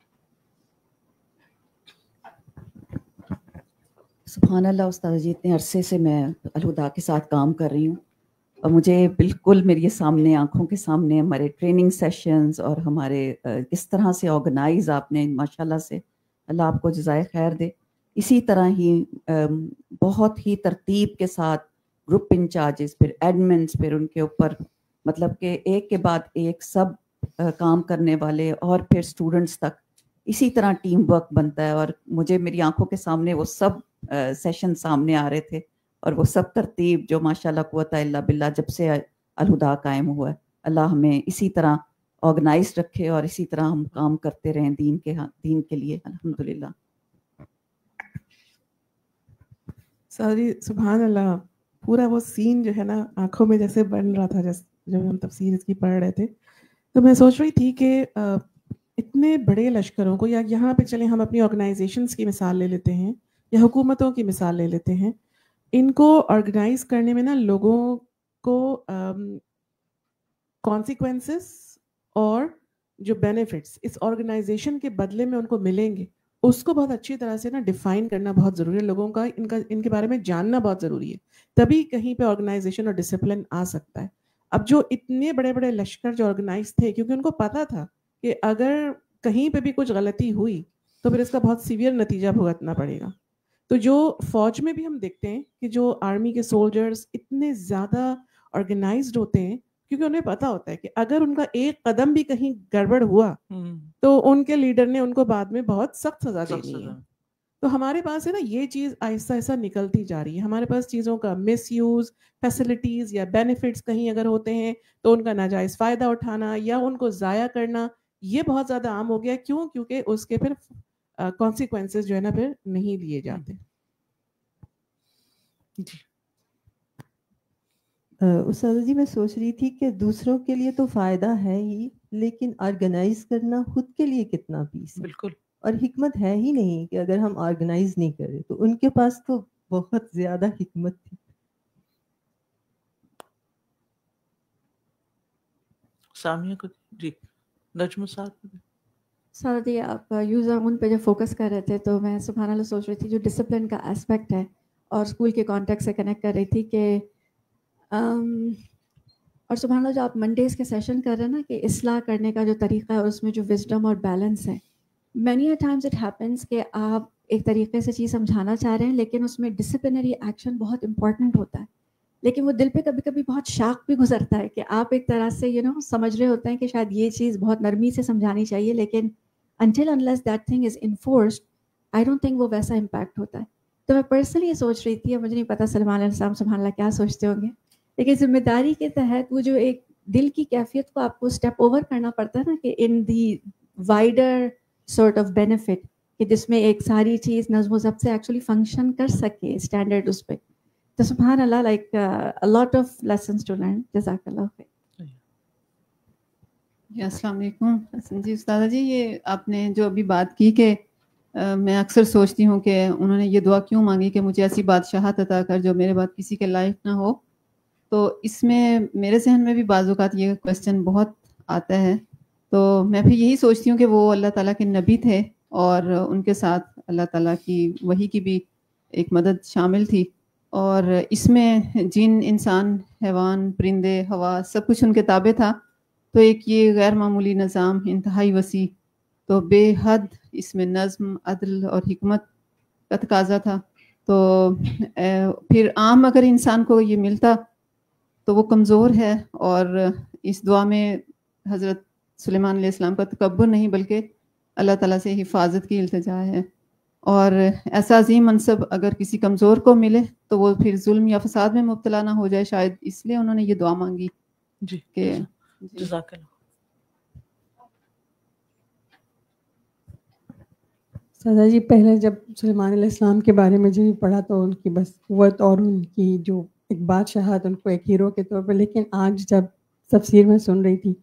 سبحان اللہ استاد جی، اتنے عرصے سے میں الہدا کے ساتھ کام کر رہی ہوں، اور مجھے بالکل میرے سامنے آنکھوں کے سامنے ہمارے ٹریننگ سیشنز اور ہمارے اس طرح سے آرگنائز آپ نے ماشاءاللہ سے، اللہ آپ کو جزائے خیر دے. اسی طرح ہی بہت ہی ترتیب کے ساتھ گروپ انچارجز، پھر ایڈمنس، پھر ان کے اوپر مطلب کہ ایک کے بعد ایک سب کام کرنے والے، اور پھر اسٹوڈنٹس تک اسی طرح ٹیم ورک بنتا ہے. اور مجھے میری آنکھوں کے سامنے وہ سب سیشن سامنے آ رہے تھے، اور وہ سب ترتیب جو ماشاءاللہ قوت الا باللہ جب سے الہدا قائم ہوا ہے، اللہ ہمیں اسی طرح آرگنائز رکھے اور اسی طرح ہم کام کرتے رہیں دین کے لیے. الحمدللہ. ساری سبحان اللہ، پورا وہ سین جو ہے نا آنکھوں میں جیسے بن رہا تھا جب ہم تفسیر اس کی پڑھ رہے تھے. تو میں سوچ رہی تھی کہ اتنے بڑے لشکروں کو، یا یہاں پہ چلیں ہم اپنی آرگنائزیشنس کی مثال لے لیتے ہیں یا حکومتوں کی مثال لے لیتے ہیں، ان کو آرگنائز کرنے میں نا لوگوں کو کانسیکوینسز اور جو بینیفٹس اس آرگنائزیشن کے بدلے میں ان کو ملیں گے، اس کو بہت اچھی طرح سے نا ڈیفائن کرنا بہت ضروری ہے. لوگوں کا ان کے بارے میں جاننا بہت ضروری ہے، تبھی کہیں پہ آرگنائزیشن اور ڈسپلن آ سکتا ہے. اب جو اتنے بڑے بڑے لشکر جو آرگنائز تھے، کیونکہ ان کو پتا تھا کہ اگر کہیں پہ بھی کچھ غلطی ہوئی تو پھر اس کا بہت سیویئر نتیجہ بھگتنا پڑے گا. تو جو فوج میں بھی ہم دیکھتے ہیں کہ جو آرمی کے سولجرز اتنے زیادہ آرگنائزڈ ہوتے ہیں، کیونکہ انہیں پتا ہوتا ہے کہ اگر ان کا ایک قدم بھی کہیں گڑبڑ ہوا تو ان کے لیڈر نے ان کو بعد میں بہت سخت سزا دینی ہے. تو ہمارے پاس ہے نا یہ چیز آہستہ آہستہ نکلتی جا رہی ہے. ہمارے پاس چیزوں کا مس یوز، فیسلٹیز یا بینیفٹس کہیں اگر ہوتے ہیں تو ان کا ناجائز فائدہ اٹھانا یا ان کو ضائع کرنا، یہ بہت زیادہ عام ہو گیا. کیوں؟ کیونکہ اس کے پھر کانسیکوینسز جو ہے نا پھر نہیں لیے جاتے. جی استاذہ جی، میں سوچ رہی تھی کہ دوسروں کے لیے تو فائدہ ہے ہی، لیکن آرگنائز کرنا خود کے لیے کتنا پیس ہے. بالکل. اور حکمت ہے ہی نہیں کہ اگر ہم آرگنائز نہیں کریں، تو ان کے پاس تو بہت زیادہ حکمت تھی. سامیہ کو جی، نجم صاحب. سر جی، آپ یوزر ان پہ جو فوکس کر رہے تھے تو میں سبحان اللہ سوچ رہی تھی جو ڈسپلن کا اسپیکٹ ہے، اور اسکول کے کانٹیکٹ سے کنیکٹ کر رہی تھی کہ اور سبحان اللہ جو آپ منڈیز کے سیشن کر رہے ہیں نا کہ اصلاح کرنے کا جو طریقہ ہے اور اس میں جو وزڈم اور بیلنس ہے، many a Times it happens کہ آپ ایک طریقے سے چیز سمجھانا چاہ رہے ہیں لیکن اس میں ڈسپلنری ایکشن بہت امپورٹنٹ ہوتا ہے. لیکن وہ دل پہ کبھی کبھی بہت شاق بھی گزرتا ہے کہ آپ ایک طرح سے سمجھ رہے ہوتے ہیں کہ شاید یہ چیز بہت نرمی سے سمجھانی چاہیے، لیکن until unless that thing is enforced I don't think وہ ویسا امپیکٹ ہوتا ہے. تو میں پرسنلی یہ سوچ رہی تھی، اور مجھے نہیں پتا سلمان علیہ السلام سبحان اللہ کیا سوچتے ہوں گے، لیکن ذمہ داری کے تحت وہ جو ایک دل کی کیفیت کو آپ کو اسٹیپ اوور کرنا پڑتا ہے نا، کہ ان دی وائڈر سارٹ آف بینیفٹ، کہ جس میں ایک ساری چیز نظم و ضبط سے ایکچولی فنکشن کر سکے اسٹینڈرڈ اس پہ. تو سبحان اللہ، like a lot of lessons to learn. جزاک اللہ خیر. جی السلام علیکم. جی استاذہ جی، یہ آپ نے جو ابھی بات کی کہ میں اکثر سوچتی ہوں کہ انہوں نے یہ دعا کیوں مانگی کہ مجھے ایسی بادشاہت عطا کر جو میرے بعد کسی کے لائق نہ ہو. تو اس میں میرے ذہن میں بھی بعض اوقات یہ کویسچن بہت آتا ہے. تو میں بھی یہی سوچتی ہوں کہ وہ اللہ تعالیٰ کے نبی تھے اور ان کے ساتھ اللہ تعالیٰ کی وحی کی بھی ایک مدد شامل تھی، اور اس میں جن، انسان، حیوان، پرندے، ہوا سب کچھ ان کے تابع تھا. تو ایک یہ غیر معمولی نظام انتہائی وسیع، تو بے حد اس میں نظم، عدل اور حکمت کا تقاضا تھا. تو پھر عام اگر انسان کو یہ ملتا تو وہ کمزور ہے، اور اس دعا میں حضرت سلیمان علیہ السلام کا تکبر نہیں بلکہ اللہ تعالیٰ سے حفاظت کی التجا ہے. اور ایسا عظیم منصب اگر کسی کمزور کو ملے تو وہ پھر ظلم یا فساد میں مبتلا نہ ہو جائے، شاید اس لیے انہوں نے یہ دعا مانگی. جی کہ جزاک اللہ. سادہ جی، پہلے جب سلیمان علیہ السلام کے بارے میں جو پڑھا تو ان کی بس قوت اور ان کی جو ایک بادشاہت ان کو ایک ہیرو کے طور پر، لیکن آج جب تفسیر میں سن رہی تھی،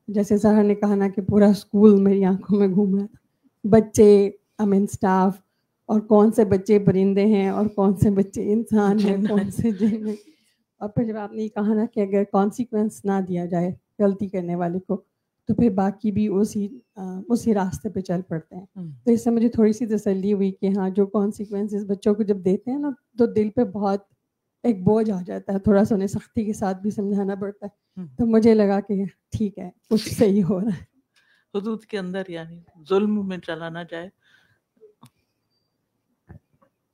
جیسے سارا نے کہا نا کہ پورا اسکول میری آنکھوں میں گھوم رہا تھا، بچے، اسٹاف، اور کون سے بچے پرندے ہیں اور کون سے بچے انسان ہیں، کون سے جن ہیں. اور پھر جب آپ نے یہ کہا نا کہ اگر کانسیکوینس نہ دیا جائے غلطی کرنے والے کو تو پھر باقی بھی اسی راستے پہ چل پڑتے ہیں. تو اس سے مجھے تھوڑی سی تسلی ہوئی کہ ہاں، جو کانسیکوینسز بچوں کو جب دیتے ہیں نا تو دل پہ بہت ایک بوجھ آ جاتا ہے، تھوڑا سا انہیں سختی کے ساتھ بھی سمجھانا پڑتا ہے. تو مجھے لگا کہ ٹھیک ہے، کچھ صحیح ہو رہا ہے، حدود کے اندر، یعنی ظلم میں چلا نہ جائے.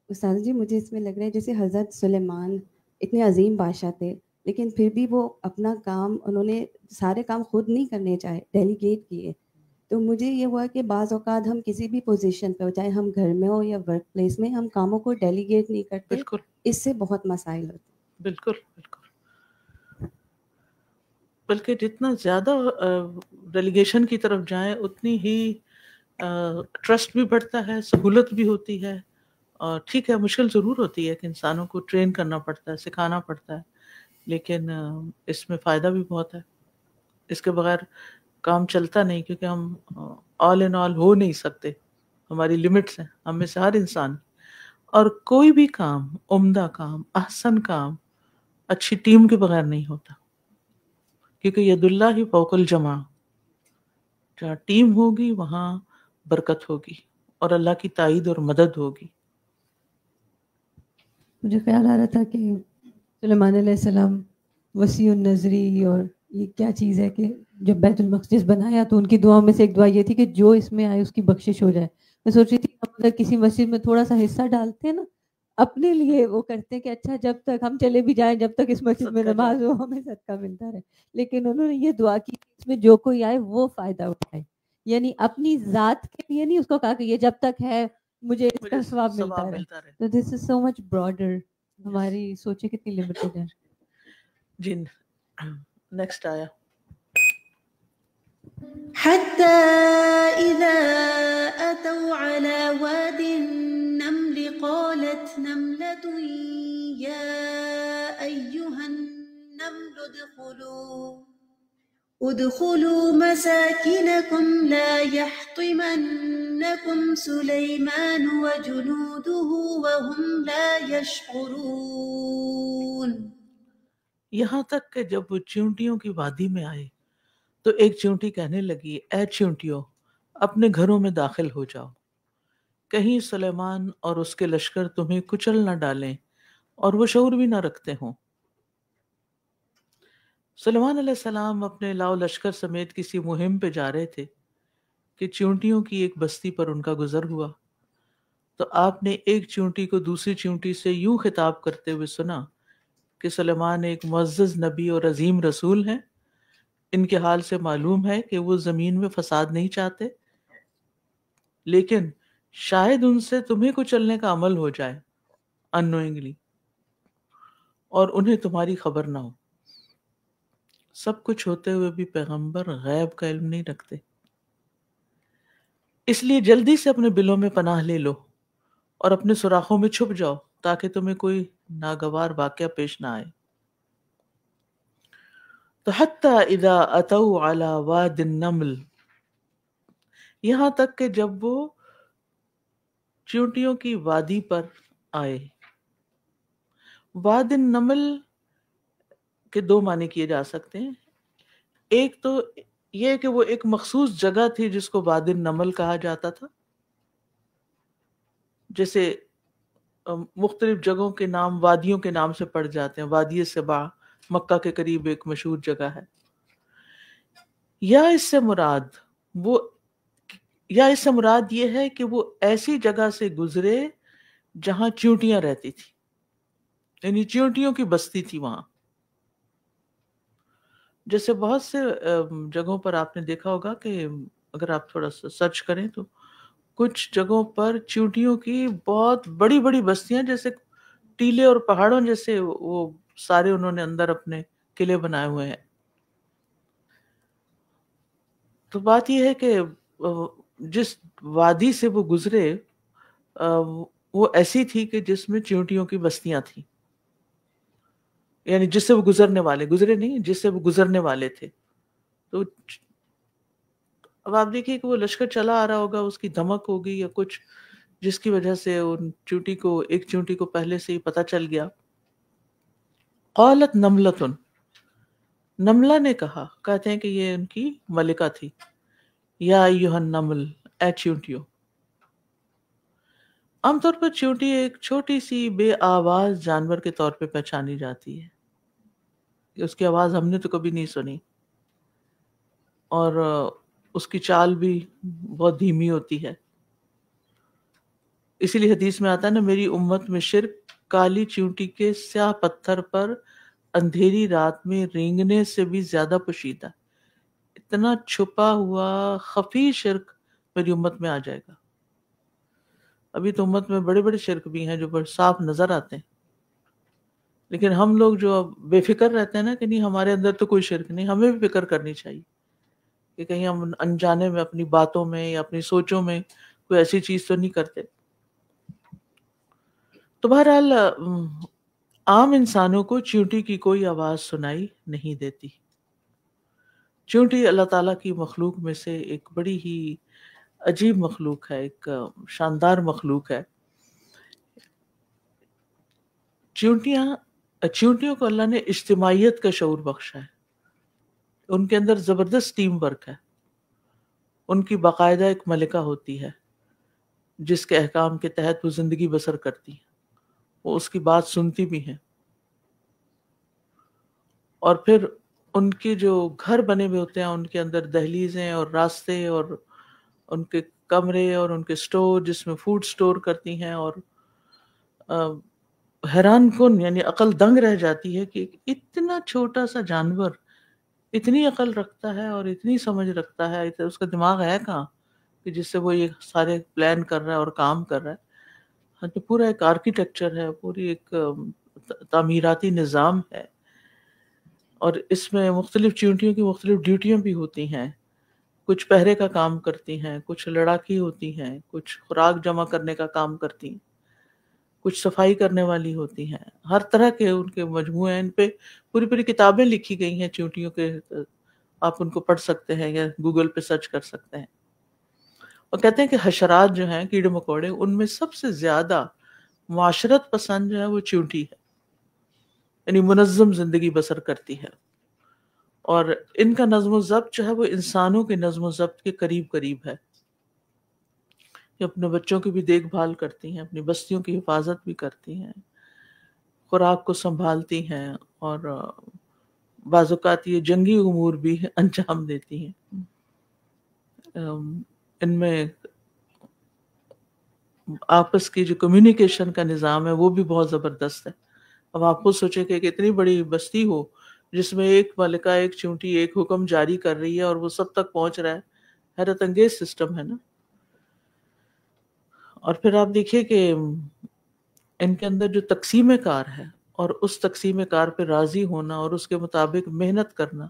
استاد جی، مجھے اس میں لگ رہا ہے جیسے حضرت سلیمان اتنے عظیم بادشاہ تھے، لیکن پھر بھی وہ اپنا کام، انہوں نے سارے کام خود نہیں کرنے چاہے، ڈیلیگیٹ کیے. تو مجھے یہ ہوا کہ بعض اوقات ہم کسی بھی پوزیشن پہ ہو، چاہے ہم گھر میں ہو یا ورک پلیس میں، ہم کاموں کو ڈیلیگیٹ نہیں کرتے. بالکل، اس سے بہت مسائل ہوتے ہیں. بالکل بالکل. بلکہ جتنا زیادہ ڈیلیگیشن کی طرف جائیں اتنی ہی ٹرسٹ بھی بڑھتا ہے، سہولت بھی ہوتی ہے. اور ٹھیک ہے، مشکل ضرور ہوتی ہے کہ انسانوں کو ٹرین کرنا پڑتا ہے، سکھانا پڑتا ہے، لیکن اس میں فائدہ بھی بہت ہے. اس کے بغیر کام چلتا نہیں، کیونکہ ہم آل ان آل ہو نہیں سکتے، ہماری لمٹس ہیں، ہم میں سے ہر انسان. اور کوئی بھی کام، عمدہ کام، احسن کام اچھی ٹیم کے بغیر نہیں ہوتا، کیونکہ ید اللہ ہی فوق الجماع. جہاں ٹیم ہوگی وہاں برکت ہوگی اور اللہ کی تائید اور مدد ہوگی. مجھے خیال آ رہا تھا کہ سلیمان علیہ السلام وسیع النظری، اور یہ کیا چیز ہے کہ جب بیت المقدس بنایا تو ان کی دعاؤں میں سے ایک دعا یہ تھی کہ جو اس میں آئے اس کی بخشش ہو جائے. میں سوچ رہی تھی ہم اگر کسی مسجد میں تھوڑا سا حصہ ڈالتے ہیں نا، اپنے لیے وہ کرتے ہیں کہ اچھا جب تک ہم چلے بھی جائیں، جب تک اس مسجد میں نماز ہو ہمیں صدقہ ملتا رہے. لیکن انہوں نے یہ دعا کی کہ اس میں جو کوئی آئے وہ فائدہ اٹھائے، یعنی اپنی ذات کے لیے نہیں، اس کو کہا کہ یہ جب تک ہے مجھے اس کا ثواب ملتا رہے. تو دس از سو مچ براڈر. ہماری سوچیں کتنی لمیٹڈ ہے. جی نیکسٹ آیا. حتى إذا أتوا على واد النمل قالت نملة يا أيها النمل ادخلوا مساكنكم لا يحطمنكم سليمان وجنوده وهم لا يشعرون. یہاں تک کہ جب وہ چیونٹیوں کی وادی میں آئے تو ایک چیونٹی کہنے لگی، اے چیونٹیوں، اپنے گھروں میں داخل ہو جاؤ، کہیں سلیمان اور اس کے لشکر تمہیں کچل نہ ڈالیں اور وہ شعور بھی نہ رکھتے ہوں. سلیمان علیہ السلام اپنے لاؤ لشکر سمیت کسی مہم پہ جا رہے تھے کہ چیونٹیوں کی ایک بستی پر ان کا گزر ہوا. تو آپ نے ایک چیونٹی کو دوسری چیونٹی سے یوں خطاب کرتے ہوئے سنا کہ سلیمان ایک معزز نبی اور عظیم رسول ہیں. ان کے حال سے معلوم ہے کہ وہ زمین میں فساد نہیں چاہتے، لیکن شاید ان سے تمہیں کچلنے کا عمل ہو جائے انوئنگلی، اور انہیں تمہاری خبر نہ ہو. سب کچھ ہوتے ہوئے بھی پیغمبر غیب کا علم نہیں رکھتے. اس لیے جلدی سے اپنے بلوں میں پناہ لے لو اور اپنے سوراخوں میں چھپ جاؤ تاکہ تمہیں کوئی ناگوار واقعہ پیش نہ آئے. تو حتی اذا اتوا علی واد النمل، یہاں تک کہ جب وہ چیونٹیوں کی وادی پر آئے. واد النمل کے دو معنی کیے جا سکتے ہیں. ایک تو یہ کہ وہ ایک مخصوص جگہ تھی جس کو واد النمل کہا جاتا تھا، جیسے مختلف جگہوں کے نام وادیوں کے نام سے پڑ جاتے ہیں. وادی سبا مکہ کے قریب ایک مشہور جگہ ہے. یا اس سے مراد یہ ہے کہ وہ ایسی جگہ سے گزرے جہاں چیونٹیاں رہتی تھی، یعنی چیونٹیوں کی بستی تھی وہاں. جیسے بہت سے جگہوں پر آپ نے دیکھا ہوگا کہ اگر آپ تھوڑا سا سرچ کریں تو کچھ جگہوں پر چیونٹیوں کی بہت بڑی بڑی بستیاں، جیسے ٹیلے اور پہاڑوں جیسے، وہ سارے انہوں نے اندر اپنے قلعے بنائے ہوئے ہیں. تو بات یہ ہے کہ جس وادی سے وہ گزرے وہ ایسی تھی کہ جس میں چیونٹیوں کی بستیاں تھیں، یعنی جس سے وہ گزرے نہیں، جس سے وہ گزرنے والے تھے. تو اب آپ دیکھیے کہ وہ لشکر چلا آ رہا ہوگا، اس کی دھمک ہوگی یا کچھ، جس کی وجہ سے ایک چیونٹی کو پہلے سے ہی پتہ چل گیا. قالت نملۃ، نملہ نے کہا، کہتے ہیں کہ یہ ان کی ملکہ تھی. یا ایھا النمل، اے چیونٹیوں. عام طور پر چیونٹی ایک چھوٹی سی بے آواز جانور کے طور پہ پہچانی جاتی ہے، کہ اس کی آواز ہم نے تو کبھی نہیں سنی، اور اس کی چال بھی بہت دھیمی ہوتی ہے. اسی لیے حدیث میں آتا ہے نا، میری امت میں شرک کالی چیونٹی کے سیاہ پتھر پر اندھیری رات میں رینگنے سے بھی زیادہ پوشیدہ. اتنا چھپا ہوا خفی شرک میری امت میں آ جائے گا. ابھی تو امت میں بڑے بڑے شرک بھی ہیں جو بڑے صاف نظر آتے ہیں، لیکن ہم لوگ جو بے فکر رہتے ہیں نا کہ نہیں ہمارے اندر تو کوئی شرک نہیں. ہمیں بھی فکر کرنی چاہیے کہ کہیں ہم انجانے میں اپنی باتوں میں یا اپنی سوچوں میں کوئی ایسی چیز تو نہیں کرتے. تو بہرحال عام انسانوں کو چیونٹی کی کوئی آواز سنائی نہیں دیتی. چیونٹی اللہ تعالیٰ کی مخلوق میں سے ایک بڑی ہی عجیب مخلوق ہے، ایک شاندار مخلوق ہے. چیونٹیوں کو اللہ نے اجتماعیت کا شعور بخشا ہے. ان کے اندر زبردست ٹیم ورک ہے. ان کی باقاعدہ ایک ملکہ ہوتی ہے جس کے احکام کے تحت وہ زندگی بسر کرتی ہیں. وہ اس کی بات سنتی بھی ہیں، اور پھر ان کے جو گھر بنے ہوئے ہوتے ہیں ان کے اندر دہلیزیں اور راستے اور ان کے کمرے اور ان کے سٹور جس میں فوڈ سٹور کرتی ہیں. اور حیران کن، یعنی عقل دنگ رہ جاتی ہے کہ اتنا چھوٹا سا جانور اتنی عقل رکھتا ہے اور اتنی سمجھ رکھتا ہے، اس کا دماغ ہے کہاں کہ جس سے وہ یہ سارے پلان کر رہا ہے اور کام کر رہا ہے. تو پورا ایک آرکیٹیکچر ہے، پوری ایک تعمیراتی نظام ہے، اور اس میں مختلف چیونٹیوں کی مختلف ڈیوٹیاں بھی ہوتی ہیں. کچھ پہرے کا کام کرتی ہیں، کچھ لڑاکی ہوتی ہیں، کچھ خوراک جمع کرنے کا کام کرتی ہیں، کچھ صفائی کرنے والی ہوتی ہیں. ہر طرح کے ان کے مجموعے ہیں. ان پہ پوری پوری کتابیں لکھی گئی ہیں چیونٹیوں کے، آپ ان کو پڑھ سکتے ہیں یا گوگل پہ سرچ کر سکتے ہیں. اور کہتے ہیں کہ حشرات جو ہیں، کیڑے مکوڑے، ان میں سب سے زیادہ معاشرت پسند جو ہے وہ چیونٹی ہے، یعنی منظم زندگی بسر کرتی ہے. اور ان کا نظم و ضبط جو ہے وہ انسانوں کے نظم و ضبط کے قریب قریب ہے. یہ اپنے بچوں کی بھی دیکھ بھال کرتی ہیں، اپنی بستیوں کی حفاظت بھی کرتی ہیں، خوراک کو سنبھالتی ہیں، اور بعض اوقات یہ جنگی امور بھی انجام دیتی ہیں. ان میں آپس کی جو کمیونیکیشن کا نظام ہے وہ بھی بہت زبردست ہے. اب آپ خود سوچیں کہ اتنی بڑی بستی ہو جس میں ایک ملکہ، ایک چونٹی ایک حکم جاری کر رہی ہے اور وہ سب تک پہنچ رہا ہے، حیرت انگیز سسٹم ہے نا. اور پھر آپ دیکھیے کہ ان کے اندر جو تقسیم کار ہے اور اس تقسیم کار پہ راضی ہونا اور اس کے مطابق محنت کرنا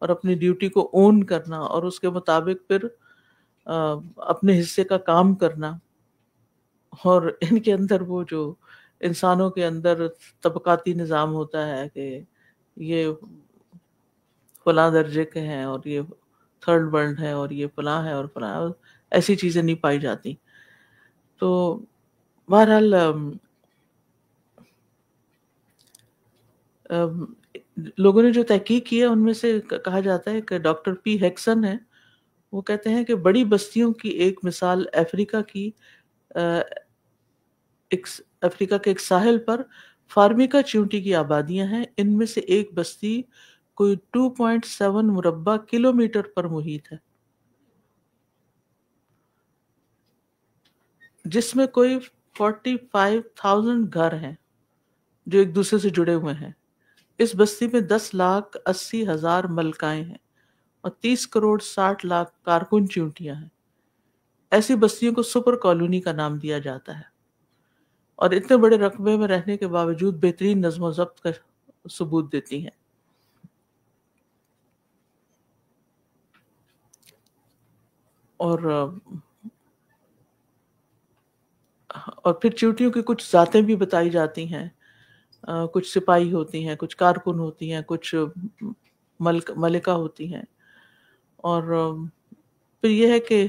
اور اپنی ڈیوٹی کو اون کرنا اور اس کے مطابق پھر اپنے حصے کا کام کرنا. اور ان کے اندر وہ جو انسانوں کے اندر طبقاتی نظام ہوتا ہے کہ یہ فلاں درجے کے ہیں اور یہ تھرڈ ورلڈ ہے اور یہ فلاں ہے اور فلاں، ایسی چیزیں نہیں پائی جاتی. تو بہرحال لوگوں نے جو تحقیق کی ہے ان میں سے کہا جاتا ہے کہ ڈاکٹر پی ہیکسن ہے، وہ کہتے ہیں کہ بڑی بستیوں کی ایک مثال افریقہ کے ایک ساحل پر فارمیکا چیونٹی کی آبادیاں ہیں. ان میں سے ایک بستی کوئی 2.7 مربع کلومیٹر پر محیط ہے، جس میں کوئی 45,000 گھر ہیں جو ایک دوسرے سے جڑے ہوئے ہیں. اس بستی میں 10,80,000 ملکائیں ہیں اور 30 کروڑ 60 لاکھ کارکن چیونٹیاں ہیں. ایسی بستیوں کو سپر کالونی کا نام دیا جاتا ہے اور اتنے بڑے رقبے میں رہنے کے باوجود بہترین نظم و ضبط کا ثبوت دیتی ہیں. اور پھر چیونٹیوں کی کچھ ذاتیں بھی بتائی جاتی ہیں. کچھ سپاہی ہوتی ہیں، کچھ کارکن ہوتی ہیں، کچھ ملکہ ہوتی ہیں. اور پھر یہ ہے کہ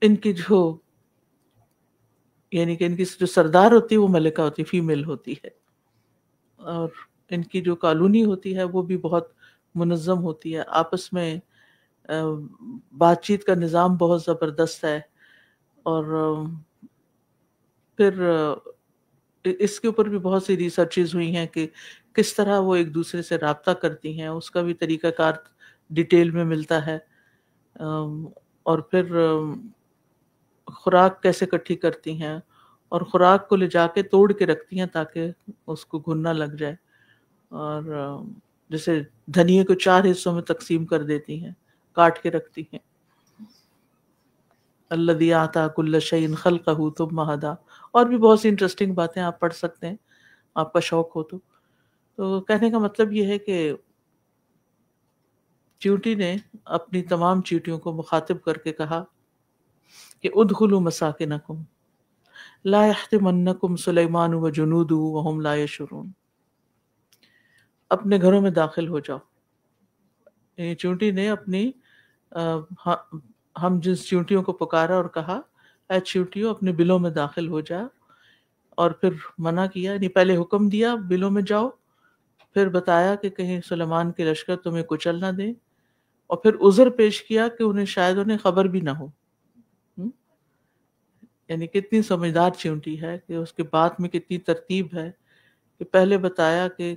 ان کی یعنی کہ ان کی جو سردار ہوتی ہے وہ ملکہ ہوتی ہے، فیمیل ہوتی ہے. اور ان کی جو کالونی ہوتی ہے وہ بھی بہت منظم ہوتی ہے، آپس میں بات چیت کا نظام بہت زبردست ہے. اور پھر اس کے اوپر بھی بہت سی ریسرچز ہوئی ہیں کہ کس طرح وہ ایک دوسرے سے رابطہ کرتی ہیں، اس کا بھی طریقہ کار ڈیٹیل میں ملتا ہے. اور پھر خوراک کیسے اکٹھی کرتی ہیں اور خوراک کو لے جا کے توڑ کے رکھتی ہیں تاکہ اس کو گھن نہ لگ جائے. اور جیسے دھنیے کو 4 حصوں میں تقسیم کر دیتی ہیں، کاٹ کے رکھتی ہیں. الذی اعطی کل شیء خلقہ ثم ھدی. اور بھی بہت سی انٹرسٹنگ باتیں آپ پڑھ سکتے ہیں آپ کا شوق ہو تو. تو کہنے کا مطلب یہ ہے کہ چیونٹی نے اپنی تمام چیونٹیوں کو مخاطب کر کے کہا کہ ادخلوا مساکنکم لا یحطمنکم سلیمان وجنودہ وہم لا یشعرون. اپنے گھروں میں داخل ہو جاؤ. یہ چیونٹی نے اپنی ہم جنس چیونٹیوں کو پکارا اور کہا اے چیونٹیوں اپنے بلوں میں داخل ہو جا. اور پھر منع کیا، یعنی پہلے حکم دیا بلوں میں جاؤ، پھر بتایا کہ کہیں سلیمان کے لشکر تمہیں کچل نہ دیں، اور پھر عذر پیش کیا کہ شاید انہیں خبر بھی نہ ہو. یعنی کتنی سمجھدار چیونٹی ہے کہ اس کے بات میں کتنی ترتیب ہے کہ پہلے بتایا کہ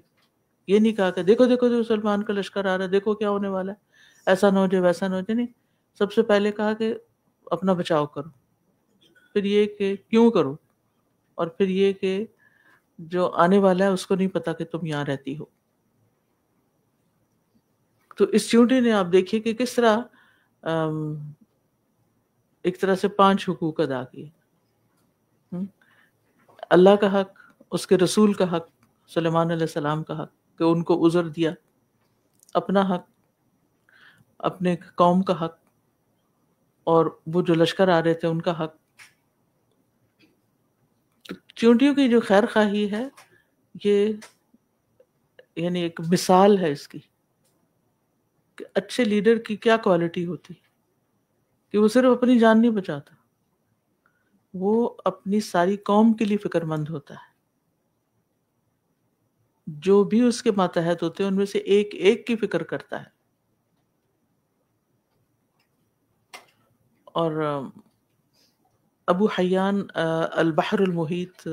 یہ نہیں کہا کہ دیکھو دیکھو جو سلمان کا لشکر آ رہا ہے، دیکھو کیا ہونے والا ہے، ایسا نہ ہو جائے ویسا نہ ہو جائے. نہیں، سب سے پہلے کہا کہ اپنا بچاؤ کرو، پھر یہ کہ کیوں کرو، اور پھر یہ کہ جو آنے والا ہے اس کو نہیں پتا کہ تم یہاں رہتی ہو. تو اس چیونٹی نے آپ دیکھیے کہ کس طرح ایک طرح سے 5 حقوق ادا کیے. اللہ کا حق، اس کے رسول کا حق، سلیمان علیہ السلام کا حق کہ ان کو عذر دیا، اپنا حق، اپنے قوم کا حق، اور وہ جو لشکر آ رہے تھے ان کا حق. تو چیونٹیوں کی جو خیر خواہی ہے یہ یعنی ایک مثال ہے اس کی کہ اچھے لیڈر کی کیا کوالٹی ہوتی کہ وہ صرف اپنی جان نہیں بچاتا، وہ اپنی ساری قوم کے لیے فکر مند ہوتا ہے. جو بھی اس کے ماتحت ہوتے ہیں ان میں سے ایک ایک کی فکر کرتا ہے. اور ابو حیان البحر المحیط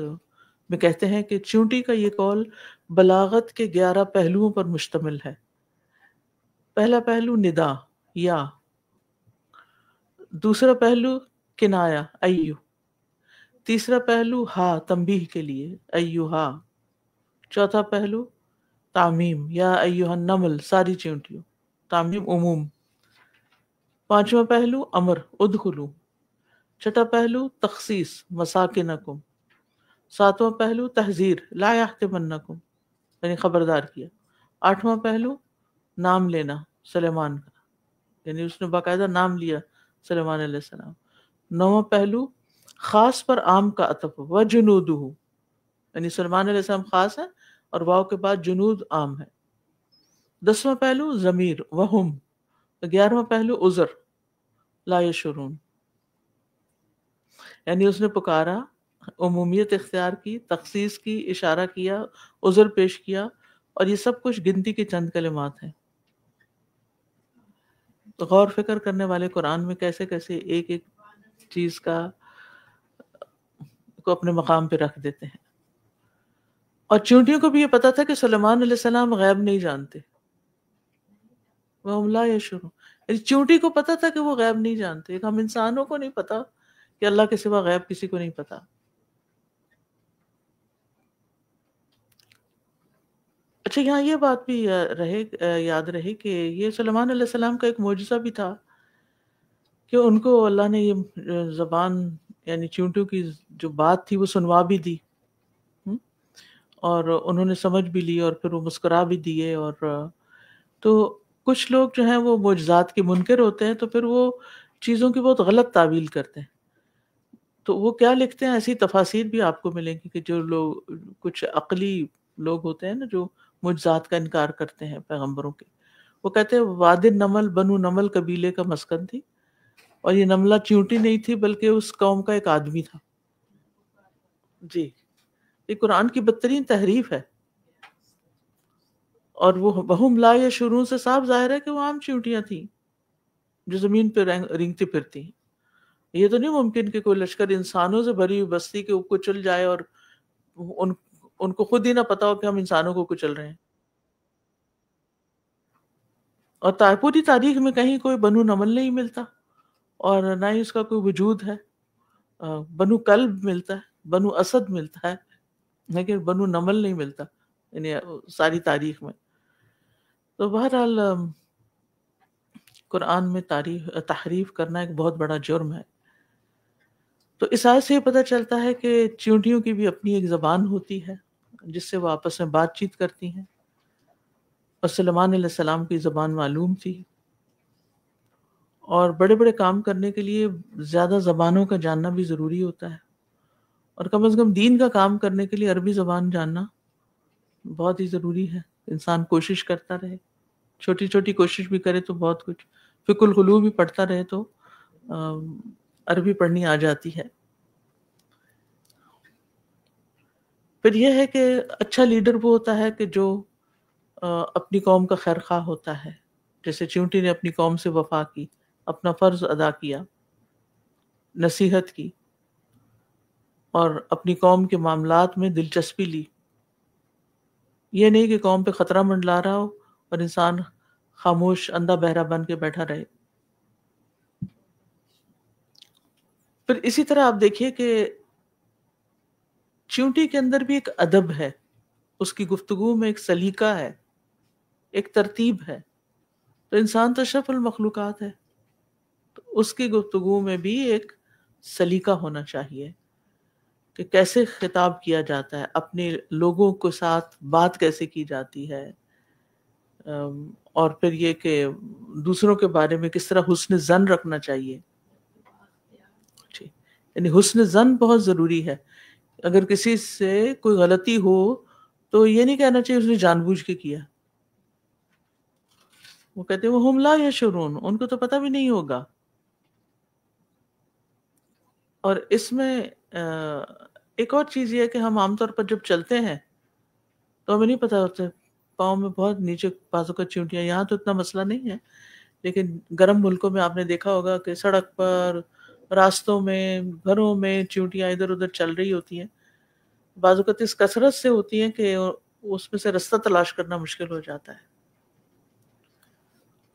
میں کہتے ہیں کہ چیونٹی کا یہ قول بلاغت کے 11 پہلوؤں پر مشتمل ہے. پہلا پہلو ندا یا، دوسرا پہلو کنایا ایو، تیسرا پہلو ہا تنبیہ کے لیے ایو ہا، چوتھا پہلو تعمیم، یا ایھا النمل، ساری چیونٹیوں، تعمیم عموم۔ پانچواں پہلو امر، ادخلو۔ چھٹا پہلو تخصیص، مساکنکم۔ ساتواں پہلو تحذیر، لا یحطمنکم، یعنی خبردار کیا۔ آٹھواں پہلو نام لینا سلیمان کا، یعنی اس نے باقاعدہ نام لیا سلیمان علیہ السلام۔ نواں پہلو خاص پر عام کا عطف، وجنودہ، یعنی سلیمان علیہ السلام خاص ہے اور واو کے بعد جنود عام ہے۔ 10واں پہلو ضمیر، وہم۔ 11واں پہلو عذر، لا یشعرون، یعنی اس نے پکارا، عمومیت اختیار کی، تخصیص کی، اشارہ کیا، عذر پیش کیا، اور یہ سب کچھ گنتی کے چند کلمات ہیں۔ تو غور فکر کرنے والے قرآن میں کیسے کیسے ایک ایک چیز کو اپنے مقام پہ رکھ دیتے ہیں۔ اور چونٹیوں کو بھی یہ پتا تھا کہ سلیمان علیہ السلام غیب نہیں جانتے، وَهُمْ لَا يَشْعُرُونَ، یعنی چونٹی کو پتا تھا کہ وہ غیب نہیں جانتے۔ ہم انسانوں کو نہیں پتا کہ اللہ کے سوا غیب کسی کو نہیں پتا۔ اچھا، یہاں یہ بات بھی یاد رہے کہ یہ سلیمان علیہ السلام کا ایک معجزہ بھی تھا کہ ان کو اللہ نے یہ زبان، یعنی چونٹیوں کی جو بات تھی وہ سنوا بھی دی، اور انہوں نے سمجھ بھی لی، اور پھر وہ مسکرا بھی دیے۔ اور تو کچھ لوگ جو ہیں وہ معجزات کے منکر ہوتے ہیں، تو پھر وہ چیزوں کی بہت غلط تعویل کرتے ہیں۔ تو وہ کیا لکھتے ہیں، ایسی تفاسیر بھی آپ کو ملیں گی کہ جو لوگ کچھ عقلی لوگ ہوتے ہیں نا، جو معجزات کا انکار کرتے ہیں پیغمبروں کے، وہ کہتے ہیں واد نمل، بنو نمل قبیلے کا مسکن تھی، اور یہ نملہ چیونٹی نہیں تھی بلکہ اس قوم کا ایک آدمی تھا۔ جی، یہ قرآن کی بدترین تحریف ہے۔ اور وہ وہم لا یشعرون سے صاف ظاہر ہے کہ وہ عام چیونٹیاں تھیں جو زمین پہ رینگتی پھرتی ہیں۔ یہ تو نہیں ممکن کہ کوئی لشکر انسانوں سے بھری ہوئی بستی کے کچل جائے اور ان کو خود ہی نہ پتا ہو کہ ہم انسانوں کو کچل رہے ہیں۔ اور پوری تاریخ میں کہیں کوئی بنو نمل نہیں ملتا، اور نہ ہی اس کا کوئی وجود ہے۔ بنو کلب ملتا ہے، بنو اسد ملتا ہے، لیکن بنو نمل نہیں ملتا، یعنی ساری تاریخ میں۔ تو بہرحال قرآن میں تحریف کرنا ایک بہت بڑا جرم ہے۔ تو اس آیت سے یہ پتہ چلتا ہے کہ چیونٹیوں کی بھی اپنی ایک زبان ہوتی ہے جس سے وہ آپس میں بات چیت کرتی ہیں، اور سلیمان علیہ السلام کی زبان معلوم تھی۔ اور بڑے بڑے کام کرنے کے لیے زیادہ زبانوں کا جاننا بھی ضروری ہوتا ہے، اور کم از کم دین کا کام کرنے کے لیے عربی زبان جاننا بہت ہی ضروری ہے۔ انسان کوشش کرتا رہے، چھوٹی چھوٹی کوشش بھی کرے تو بہت کچھ، فقہ القلوب بھی پڑھتا رہے تو عربی پڑھنی آ جاتی ہے۔ پھر یہ ہے کہ اچھا لیڈر وہ ہوتا ہے کہ جو اپنی قوم کا خیر خواہ ہوتا ہے، جیسے چیونٹی نے اپنی قوم سے وفا کی، اپنا فرض ادا کیا، نصیحت کی، اور اپنی قوم کے معاملات میں دلچسپی لی۔ یہ نہیں کہ قوم پہ خطرہ منڈلا رہا ہو اور انسان خاموش اندھا بہرا بن کے بیٹھا رہے۔ پھر اسی طرح آپ دیکھیے کہ چیونٹی کے اندر بھی ایک ادب ہے، اس کی گفتگو میں ایک سلیقہ ہے، ایک ترتیب ہے۔ تو انسان تو اشرف المخلوقات ہے، تو اس کی گفتگو میں بھی ایک سلیقہ ہونا چاہیے کہ کیسے خطاب کیا جاتا ہے، اپنے لوگوں کے ساتھ بات کیسے کی جاتی ہے، اور پھر یہ کہ دوسروں کے بارے میں کس طرح حسن ظن رکھنا چاہیے۔ یعنی حسن ظن بہت ضروری ہے۔ اگر کسی سے کوئی غلطی ہو تو یہ نہیں کہنا چاہیے اس نے جان بوجھ کے کیا۔ وہ کہتے ہیں وَهُمْ لَا يَشْعُرُونَ، ان کو تو پتہ بھی نہیں ہوگا۔ اور اس میں ایک اور چیز یہ ہے کہ ہم عام طور پر جب چلتے ہیں تو ہمیں نہیں پتہ ہوتا، پاؤں میں بہت نیچے بازو کا چیونٹیاں، یہاں تو اتنا مسئلہ نہیں ہے، لیکن گرم ملکوں میں آپ نے دیکھا ہوگا کہ سڑک پر، راستوں میں، گھروں میں چیونٹیاں ادھر ادھر چل رہی ہوتی ہیں، بعض اوقات اس کثرت سے ہوتی ہیں کہ اس میں سے رستہ تلاش کرنا مشکل ہو جاتا ہے۔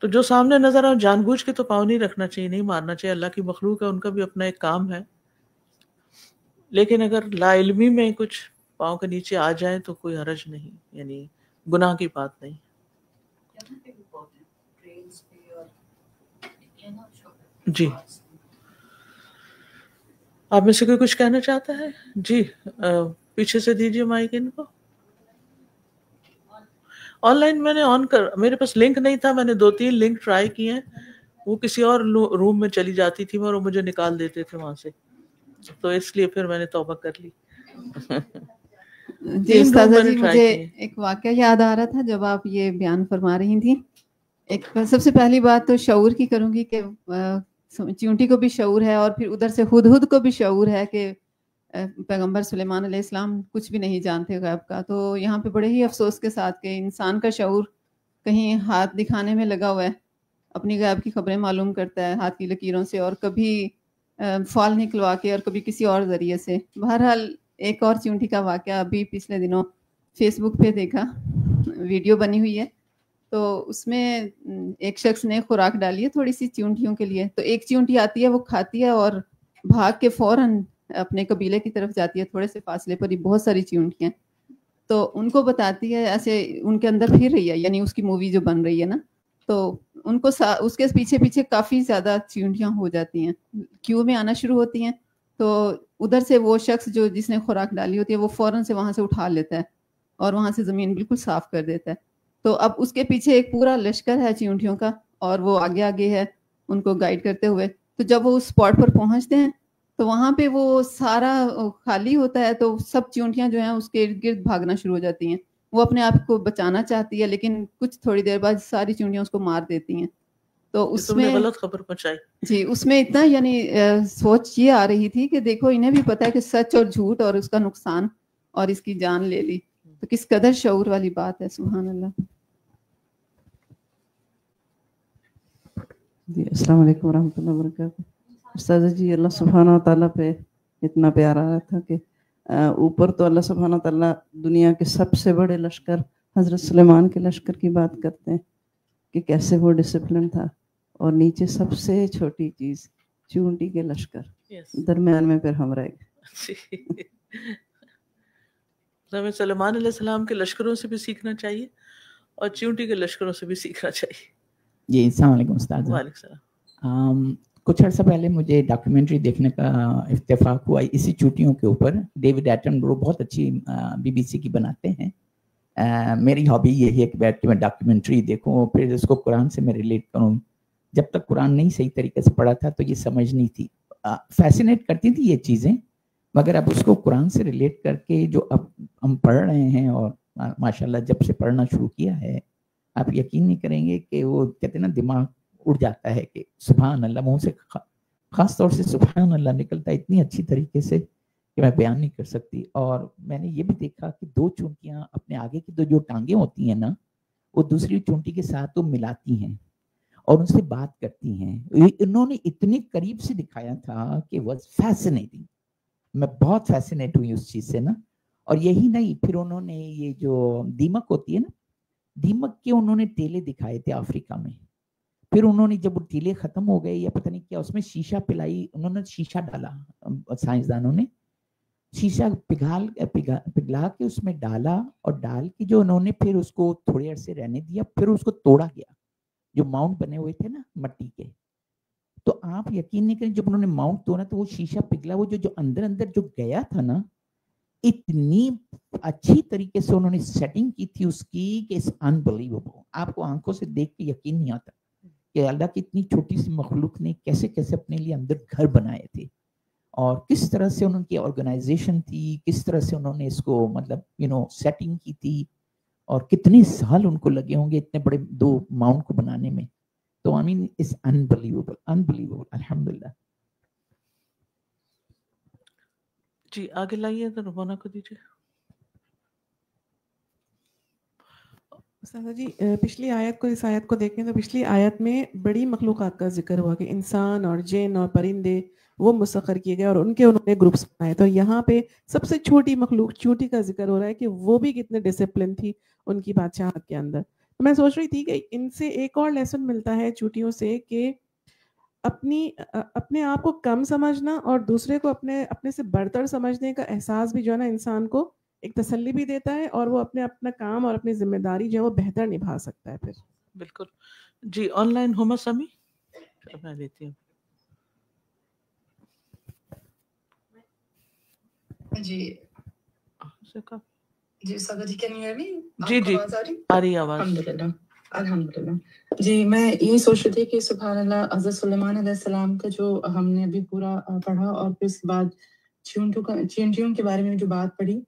تو جو سامنے نظر آؤ جان بوجھ کے تو پاؤں نہیں رکھنا چاہیے، نہیں مارنا چاہیے، اللہ کی مخلوق ہے، ان کا بھی اپنا ایک کام ہے۔ لیکن اگر لا علمی میں کچھ پاؤں کے نیچے آ جائیں تو کوئی حرج نہیں، یعنی گناہ کی بات نہیں. جی آپ میں سے کوئی کچھ کہنا چاہتا ہے؟ جی پیچھے سے دیجیے مائک ان کو. آن لائن میں نے میرے پاس لنک نہیں تھا، میں نے 2-3 لنک ٹرائی کیے ہیں، وہ کسی اور روم میں چلی جاتی تھی اور مجھے نکال دیتے تھے وہاں سے، تو اس لیے پھر میں نے توبہ کر لی. جی استاذہ جی مجھے ایک واقعہ یاد آ رہا تھا جب آپ یہ بیان فرما رہی تھیں. ایک سب سے پہلی بات تو شعور کی کروں گی کہ چیونٹی کو بھی شعور ہے، اور پھر ادھر سے ہدہد کو بھی شعور ہے کہ پیغمبر سلیمان علیہ السلام کچھ بھی نہیں جانتے غیب کا. تو یہاں پہ بڑے ہی افسوس کے ساتھ کہ انسان کا شعور کہیں ہاتھ دکھانے میں لگا ہوا ہے، اپنی غیب کی خبریں معلوم کرتا ہے ہاتھ کی لکیروں سے، اور کبھی فال نکلوا کے اور کبھی کسی اور ذریعے سے. بہرحال ایک اور چیونٹی کا واقعہ ابھی پچھلے دنوں فیس بک پہ دیکھا، ویڈیو بنی ہوئی ہے. تو اس میں ایک شخص نے خوراک ڈالی ہے تھوڑی سی چیونٹیوں کے لیے، تو ایک چیونٹی آتی ہے وہ کھاتی ہے اور بھاگ کے فوراً اپنے قبیلے کی طرف جاتی ہے، تھوڑے سے فاصلے پر ہی بہت ساری چیونٹیاں، تو ان کو بتاتی ہے ایسے ان کے اندر پھر رہی ہے، یعنی اس کی مووی جو بن رہی ہے نا، تو ان کو اس کے پیچھے پیچھے کافی زیادہ چیونٹیاں ہو جاتی ہیں، کیو میں آنا شروع ہوتی ہیں. تو ادھر سے وہ شخص جس نے خوراک ڈالی ہوتی ہے وہ فوراً سے وہاں سے اٹھا لیتا ہے اور وہاں سے زمین بالکل صاف کر دیتا ہے. تو اب اس کے پیچھے ایک پورا لشکر ہے چیونٹیوں کا، اور وہ آگے آگے ہے ان کو گائیڈ کرتے ہوئے. تو جب وہ اس اسپاٹ پر پہنچتے ہیں تو وہاں پہ وہ سارا خالی ہوتا ہے، تو سب چیونٹیاں جو ہیں اس کے ارد گرد بھاگنا شروع ہو جاتی ہیں. وہ اپنے آپ کو بچانا چاہتی ہے لیکن کچھ تھوڑی دیر بعد ساری چیونٹیاں اس کو مار دیتی ہیں. تو اس میں غلط خبر پہنچائی. جی اس میں اتنا یعنی سوچ یہ آ رہی تھی کہ دیکھو انہیں بھی پتا ہے کہ سچ اور جھوٹ اور اس کا نقصان، اور اس کی جان لے لی، تو کس قدر شعور والی بات ہے. سبحان اللہ. جی السلام علیکم ورحمۃ اللہ وبرکاتہ. استاذہ جی اللہ سبحانہ و تعالیٰ پہ اتنا پیار آ رہا تھا کہ اوپر تو اللہ سبحانہ و تعالیٰ دنیا کے سب سے بڑے لشکر حضرت سلیمان کے لشکر کی بات کرتے ہیں کہ کیسے وہ ڈسپلن تھا، اور نیچے سب سے چھوٹی چیز چونٹی کے لشکر، درمیان میں پھر ہم رہ گئے. ہمیں سلیمان علیہ السلام کے لشکروں سے بھی سیکھنا چاہیے اور چیونٹی کے لشکروں سے بھی سیکھنا چاہیے. جی السلام علیکم استاد. وعلیکم السلام. کچھ عرصہ پہلے مجھے ڈاکیومنٹری دیکھنے کا اتفاق ہوا اسی چونٹیوں کے اوپر. ڈیوڈ ایٹنبرو بہت اچھی BBC کی بناتے ہیں. میری ہابی یہی ہے کہ بیٹھ کے میں ڈاکیومنٹری دیکھوں، پھر اس کو قرآن سے میں ریلیٹ کروں. جب تک قرآن نہیں صحیح طریقے سے پڑھا تھا تو یہ سمجھ نہیں تھی، فیسینیٹ کرتی تھی یہ چیزیں، مگر اب اس کو قرآن سے ریلیٹ کر کے جو اب ہم پڑھ رہے ہیں، اور ماشاءاللہ جب سے پڑھنا شروع کیا ہے آپ یقین نہیں کریں گے کہ وہ کہتے ہیں نا دماغ اڑ جاتا ہے کہ سبحان اللہ، منہ سے خاص طور سے سبحان اللہ نکلتا ہے اتنی اچھی طریقے سے کہ میں بیان نہیں کر سکتی. اور میں نے یہ بھی دیکھا کہ 2 چونٹیاں اپنے آگے کی جو ٹانگیں ہوتی ہیں نا، وہ دوسری چونٹی کے ساتھ وہ ملاتی ہیں اور ان سے بات کرتی ہیں. انہوں نے اتنی قریب سے دکھایا تھا کہ واز فیسنیٹنگ. میں بہت فیسنیٹ ہوئی اس چیز سے نا. اور یہی نہیں، پھر انہوں نے یہ جو دیمک ہوتی ہے نا، دیمک کے انہوں نے ٹیلے دکھائے تھے افریقہ میں. پھر انہوں نے جب وہ ٹیلے ختم ہو گئے یا پتہ نہیں کیا، اس میں شیشہ پلائی، انہوں نے شیشہ ڈالا، سائنسدانوں نے شیشہ پگھلا کے اس میں ڈالا، اور ڈال کے جو انہوں نے پھر اس کو تھوڑے عرصے رہنے دیا، پھر اس کو توڑا گیا. جو ماؤنٹ بنے ہوئے تھے نا مٹی کے، تو آپ یقین نہیں کریں جب انہوں نے ماؤنٹ توڑا تو وہ شیشہ پگھلا، وہ جو اندر جو گیا تھا نا، اتنی اچھی طریقے سے انہوں نے سیٹنگ کی تھی اس کی کہ اٹس انبلیویبل. آپ کو آنکھوں سے دیکھ کے یقین نہیں آتا کہ اللہ کی اتنی چھوٹی سی مخلوق نے کیسے کیسے اپنے لیے اندر گھر بنائے تھے، اور کس طرح سے ان کی آرگنائزیشن تھی، کس طرح سے انہوں نے اس کو مطلب سیٹنگ کی تھی، اور کتنے سال ان کو لگے ہوں گے اتنے بڑے 2 ماؤنٹ کو بنانے میں. تو I mean it's unbelievable. الحمدللہ. جی آگے لائیے تو رومانہ کو دیجیے. استاذہ جی پچھلی آیت کو، اس آیت کو دیکھیں تو پچھلی آیت میں بڑی مخلوقات کا ذکر ہوا کہ انسان اور جن اور پرندے وہ مسخر کیے گئے اور انہوں نے گروپس بنائے. تو یہاں پہ سب سے چھوٹی مخلوق چونٹی کا ذکر ہو رہا ہے کہ وہ بھی کتنے ڈسپلن تھی ان کی بادشاہت کے اندر. تو میں سوچ رہی تھی کہ ان سے ایک اور لیسن ملتا ہے چونٹیوں سے کہ اپنے آپ کو کم سمجھنا اور دوسرے کو اپنے سے برتر سمجھنے کا احساس بھی جو ہے نا انسان کو ایک تسلی بھی دیتا ہے اور وہ اپنا کام اور اپنی ذمہ داری جو ہے وہ بہتر نبھا سکتا ہے پھر. بالکل. جی آن لائن ہما سمی میں لیتی ہوں. جی جی سادہ جی کین یو ہیئر می؟ جی جی آ رہی آواز. الحمدللہ. جی میں یہی سوچ رہی تھی کہ سبحان اللہ حضرت سلیمان علیہ السلام کا جو ہم نے ابھی پورا پڑھا اور پھر اس کے بعد چینٹیوں کے بارے میں جو بات پڑھی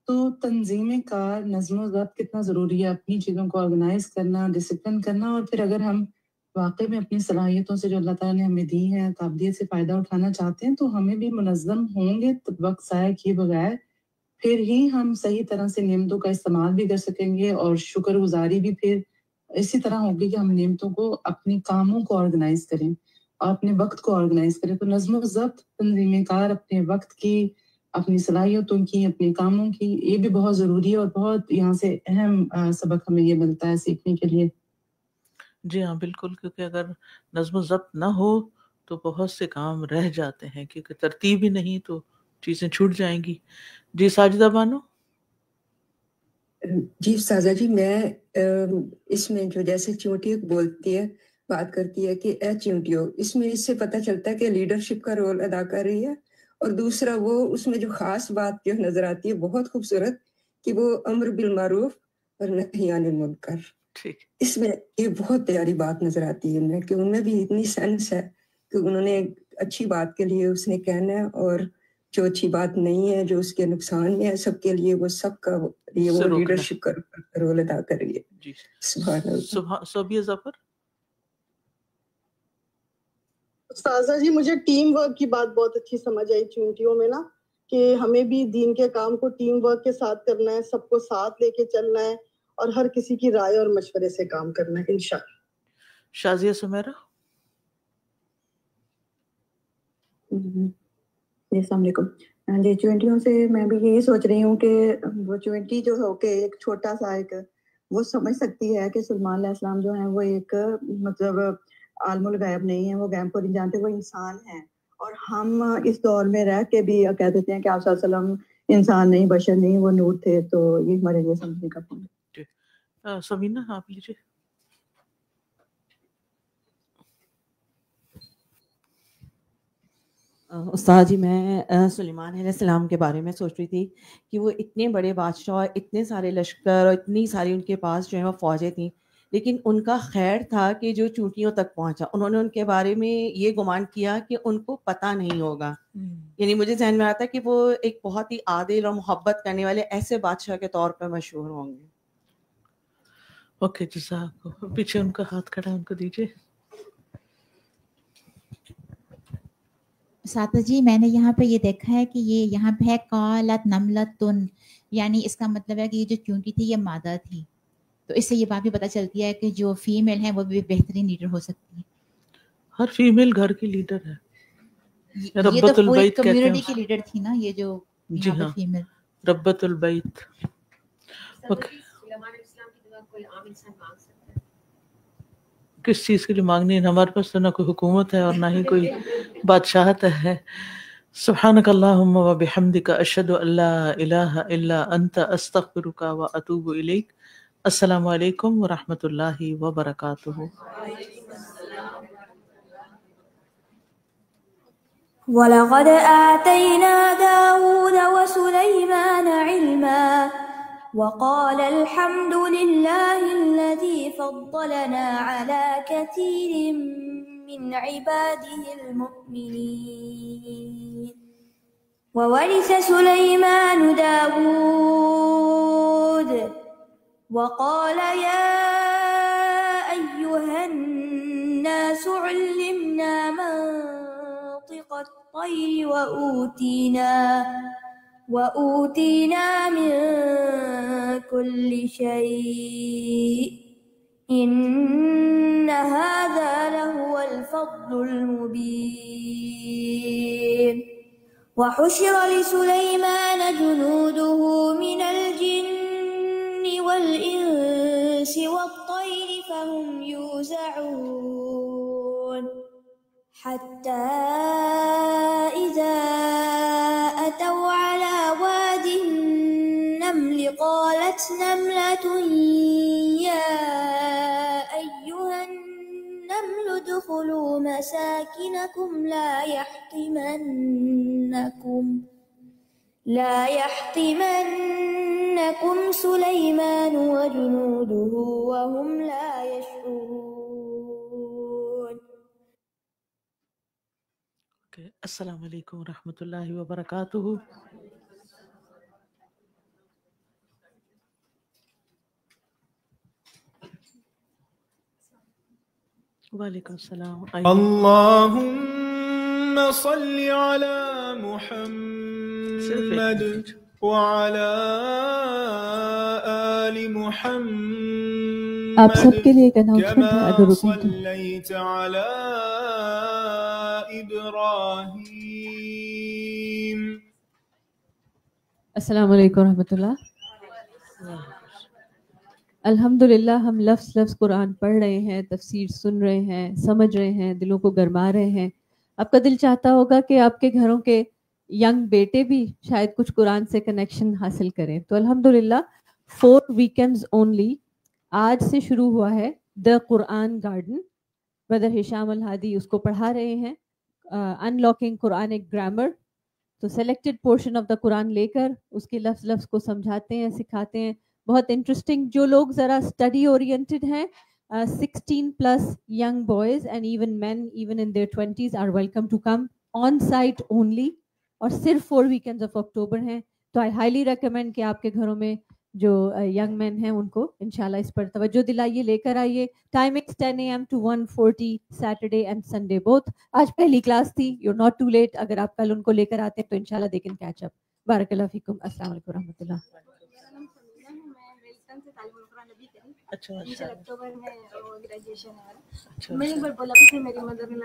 تو تنظیم کار نظم و ضبط کتنا ضروری ہے، اپنی چیزوں کو آرگنائز کرنا، ڈسپلن کرنا، اور پھر اگر ہم واقعی میں اپنی صلاحیتوں سے جو اللہ تعالیٰ نے ہمیں دی ہیں قابلیت سے فائدہ اٹھانا چاہتے ہیں تو ہمیں بھی منظم ہوں گے وقت ضائع کیے بغیر، پھر ہی ہم صحیح طرح سے نعمتوں کا استعمال بھی کر سکیں گے اور شکر گزاری بھی پھر اسی طرح ہوگی کہ ہم نعمتوں کو اپنے کاموں کو آرگنائز کریں اور اپنے وقت کو آرگنائز کریں. تو نظم و ضبط، تنظیم کار اپنے وقت کی، اپنی صلاحیتوں کی، اپنے کاموں کی، یہ بھی بہت ضروری ہے اور بہت یہاں سے اہم سبق ہمیں یہ ملتا ہے سیکھنے کے لیے. جی ہاں بالکل، کیونکہ اگر نظم و ضبط نہ ہو تو بہت سے کام رہ جاتے ہیں، کیونکہ ترتیب ہی نہیں تو چیزیں چھوٹ جائیں گی. جی ساجدہ بانو. جی سازا جی میں اس میں جو جیسے چیونٹی بولتی ہے، بات کرتی ہے کہ اے چیونٹیو، اس میں اس سے پتہ چلتا ہے کہ لیڈرشپ کا رول ادا کر رہی ہے. اور دوسرا وہ اس میں جو خاص بات جو نظر آتی ہے بہت خوبصورت کہ وہ امر بالمعروف اور نہی عن المنکر. اس میں یہ بہت پیاری بات نظر آتی ہے ان میں کہ ان میں بھی اتنی سینس ہے کہ انہوں نے اچھی بات کے لیے اس نے کہنا ہے اور جو اچھی بات نہیں ہے جو اس کے نقصان میں ہے سب کے لیے وہ سب کا لیے وہ لیڈرشپ کا رول ادا کر رہی ہے. جی سبحان اللہ. صوبیہ ظفر. استاذہ جی مجھے ٹیم ورک کی بات بہت اچھی سمجھ آئی چونٹیوں میں نا، کہ ہمیں بھی دین کے کام کو ٹیم ورک کے ساتھ کرنا ہے، سب کو ساتھ لے کے چلنا ہے اور ہر کسی کی رائے اور مشورے سے کام کرنا ہے انشاءاللہ. شازیہ سمیرہ. السلام علیکم. جی چونٹیوں سے میں بھی یہی سوچ رہی ہوں کہ وہ چونٹی جو ہو کے ایک چھوٹا سا ایک وہ سمجھ سکتی ہے کہ سلیمان علیہ السلام جو ہیں وہ ایک مطلب عالم الغیب نہیں ہے، وہ غیب کو نہیں جانتے، وہ انسان ہیں. اور ہم اس دور میں رہ کے بھی کہہ دیتے ہیں کہ آپ صلی اللہ علیہ وسلم انسان نہیں، بشر نہیں، وہ نور تھے. تو یہ ہمارے لیے سمجھنے کا پوائنٹ ہے. سمینہ آپ لیجیے. استاد جی میں سلیمان علیہ السلام کے بارے میں سوچ رہی تھی کہ وہ اتنے بڑے بادشاہ، اتنے سارے لشکر اور اتنی ساری ان کے پاس جو ہے وہ فوجیں تھیں، لیکن ان کا خیر تھا کہ جو چونٹیوں تک پہنچا. انہوں نے ان کے بارے میں یہ گمان کیا کہ ان کو پتہ نہیں ہوگا. یعنی مجھے ذہن میں آتا ہے کہ وہ ایک بہت ہی عادل اور محبت کرنے والے ایسے بادشاہ کے طور پر مشہور ہوں گے. اوکے جزاک. پیچھے ان کا ہاتھ کھڑا ہے، ان کو دیجیے. ساتھ جی میں نے یہاں پہ یہ دیکھا ہے کہ یہ یہاں پہ ہے قالت نملتن، یعنی اس کا مطلب ہے کہ یہ جو چونٹی تھی یہ مادہ تھی، تو اس سے یہ بات بھی پتہ چلتی ہے کہ جو فیمیل ہیں وہ بھی بہترین لیڈر ہو سکتی ہے. ہر فیمیل گھر کی لیڈر ہے. یہ تو پوری کمیونٹی کی لیڈر تھی نا یہ جو جی یہاں پہ ہاں فیمیل. ربۃ البیت. کس چیز کے لیے مانگنی ہے؟ ہمارے پاس تو نہ کوئی حکومت ہے اور نہ ہی کوئی بادشاہت ہے. سبحانک اللہم و بحمدک اشہد ان لا الہ الا انت استغفرک و اتوب الیک. السلام علیکم ورحمۃ اللہ وبرکاتہ. وَلَقَدْ آتَيْنَا دَاوُودَ وَسُلَيْمَانَ عِلْمًا وَقَالَ الْحَمْدُ لِلَّهِ الَّذِي فَضَّلَنَا عَلَى كَثِيرٍ مِّنْ عِبَادِهِ الْمُؤْمِنِينَ. وَوَرِثَ سُلَيْمَانُ دَاوُودَ وَقَالَ يَا أَيُّهَا النَّاسُ عُلِّمْنَا مَنطِقَ الطَّيْرِ وَأُوتِينَا مِن كُلِّ شَيْءٍ إِنَّ هَذَا لَهُوَ الْفَضْلُ الْمُبِينُ. وَحُشِرَ لِسُلَيْمَانَ جُنُودُهُ مِنَ الْجِنِّ وَالْإِنسِ وَالطَّيْرِ فَهُمْ يُوزَعُونَ حَتَّى إِذَا أَتَوْا عَلَى وَادِ النَّمْلِ ادخلوا مساكنكم لا يحطمنكم سليمان وجنوده وهم لا يشعرون. السلام علیکم ورحمۃ اللہ وبرکاتہ. وعلیکم السلام. اللهم صل على محمد وعلى آل محمد آپ سب کے لیے ایک اناؤنسمنٹ ہے اگر كما رکیں تو. صليت على إبراهيم. السلام علیکم ورحمۃ اللہ. الحمدللہ ہم لفظ لفظ قرآن پڑھ رہے ہیں، تفسیر سن رہے ہیں، سمجھ رہے ہیں، دلوں کو گرما رہے ہیں. آپ کا دل چاہتا ہوگا کہ آپ کے گھروں کے ینگ بیٹے بھی شاید کچھ قرآن سے کنیکشن حاصل کریں. تو الحمدللہ 4 weekends only آج سے شروع ہوا ہے دا قرآن گارڈن. برادر ہشام الہادی اس کو پڑھا رہے ہیں، انلاکنگ قرآنک گرامر. تو سلیکٹڈ پورشن آف دا قرآن لے کر اس کے لفظ لفظ کو سمجھاتے ہیں، سکھاتے ہیں. بہت انٹرسٹنگ. جو لوگ ذرا اسٹڈی اورینٹڈ ہیں 16+ young boys and even men even in their 20s are welcome to come on site only. اور صرف 4 weekends of October ہیں. تو I highly recommend کہ آپ کے گھروں میں جو ینگ مین ہیں ان کو انشاءاللہ اس پر توجہ دلائیے، لے کر آئیے. Timings 10 AM to 1:40 Saturday and Sunday both. آج پہلی کلاس تھی. You're not too late. اگر آپ کل ان کو لے کر آتے ہیں تو انشاءاللہ they can catch up. بارک اللہ فیکم. السلام علیکم ورحمۃ اللہ. اچھا اکتوبر میں گریجویشن ہے. میں ایک بار بولا بھی تھی میری مدر نے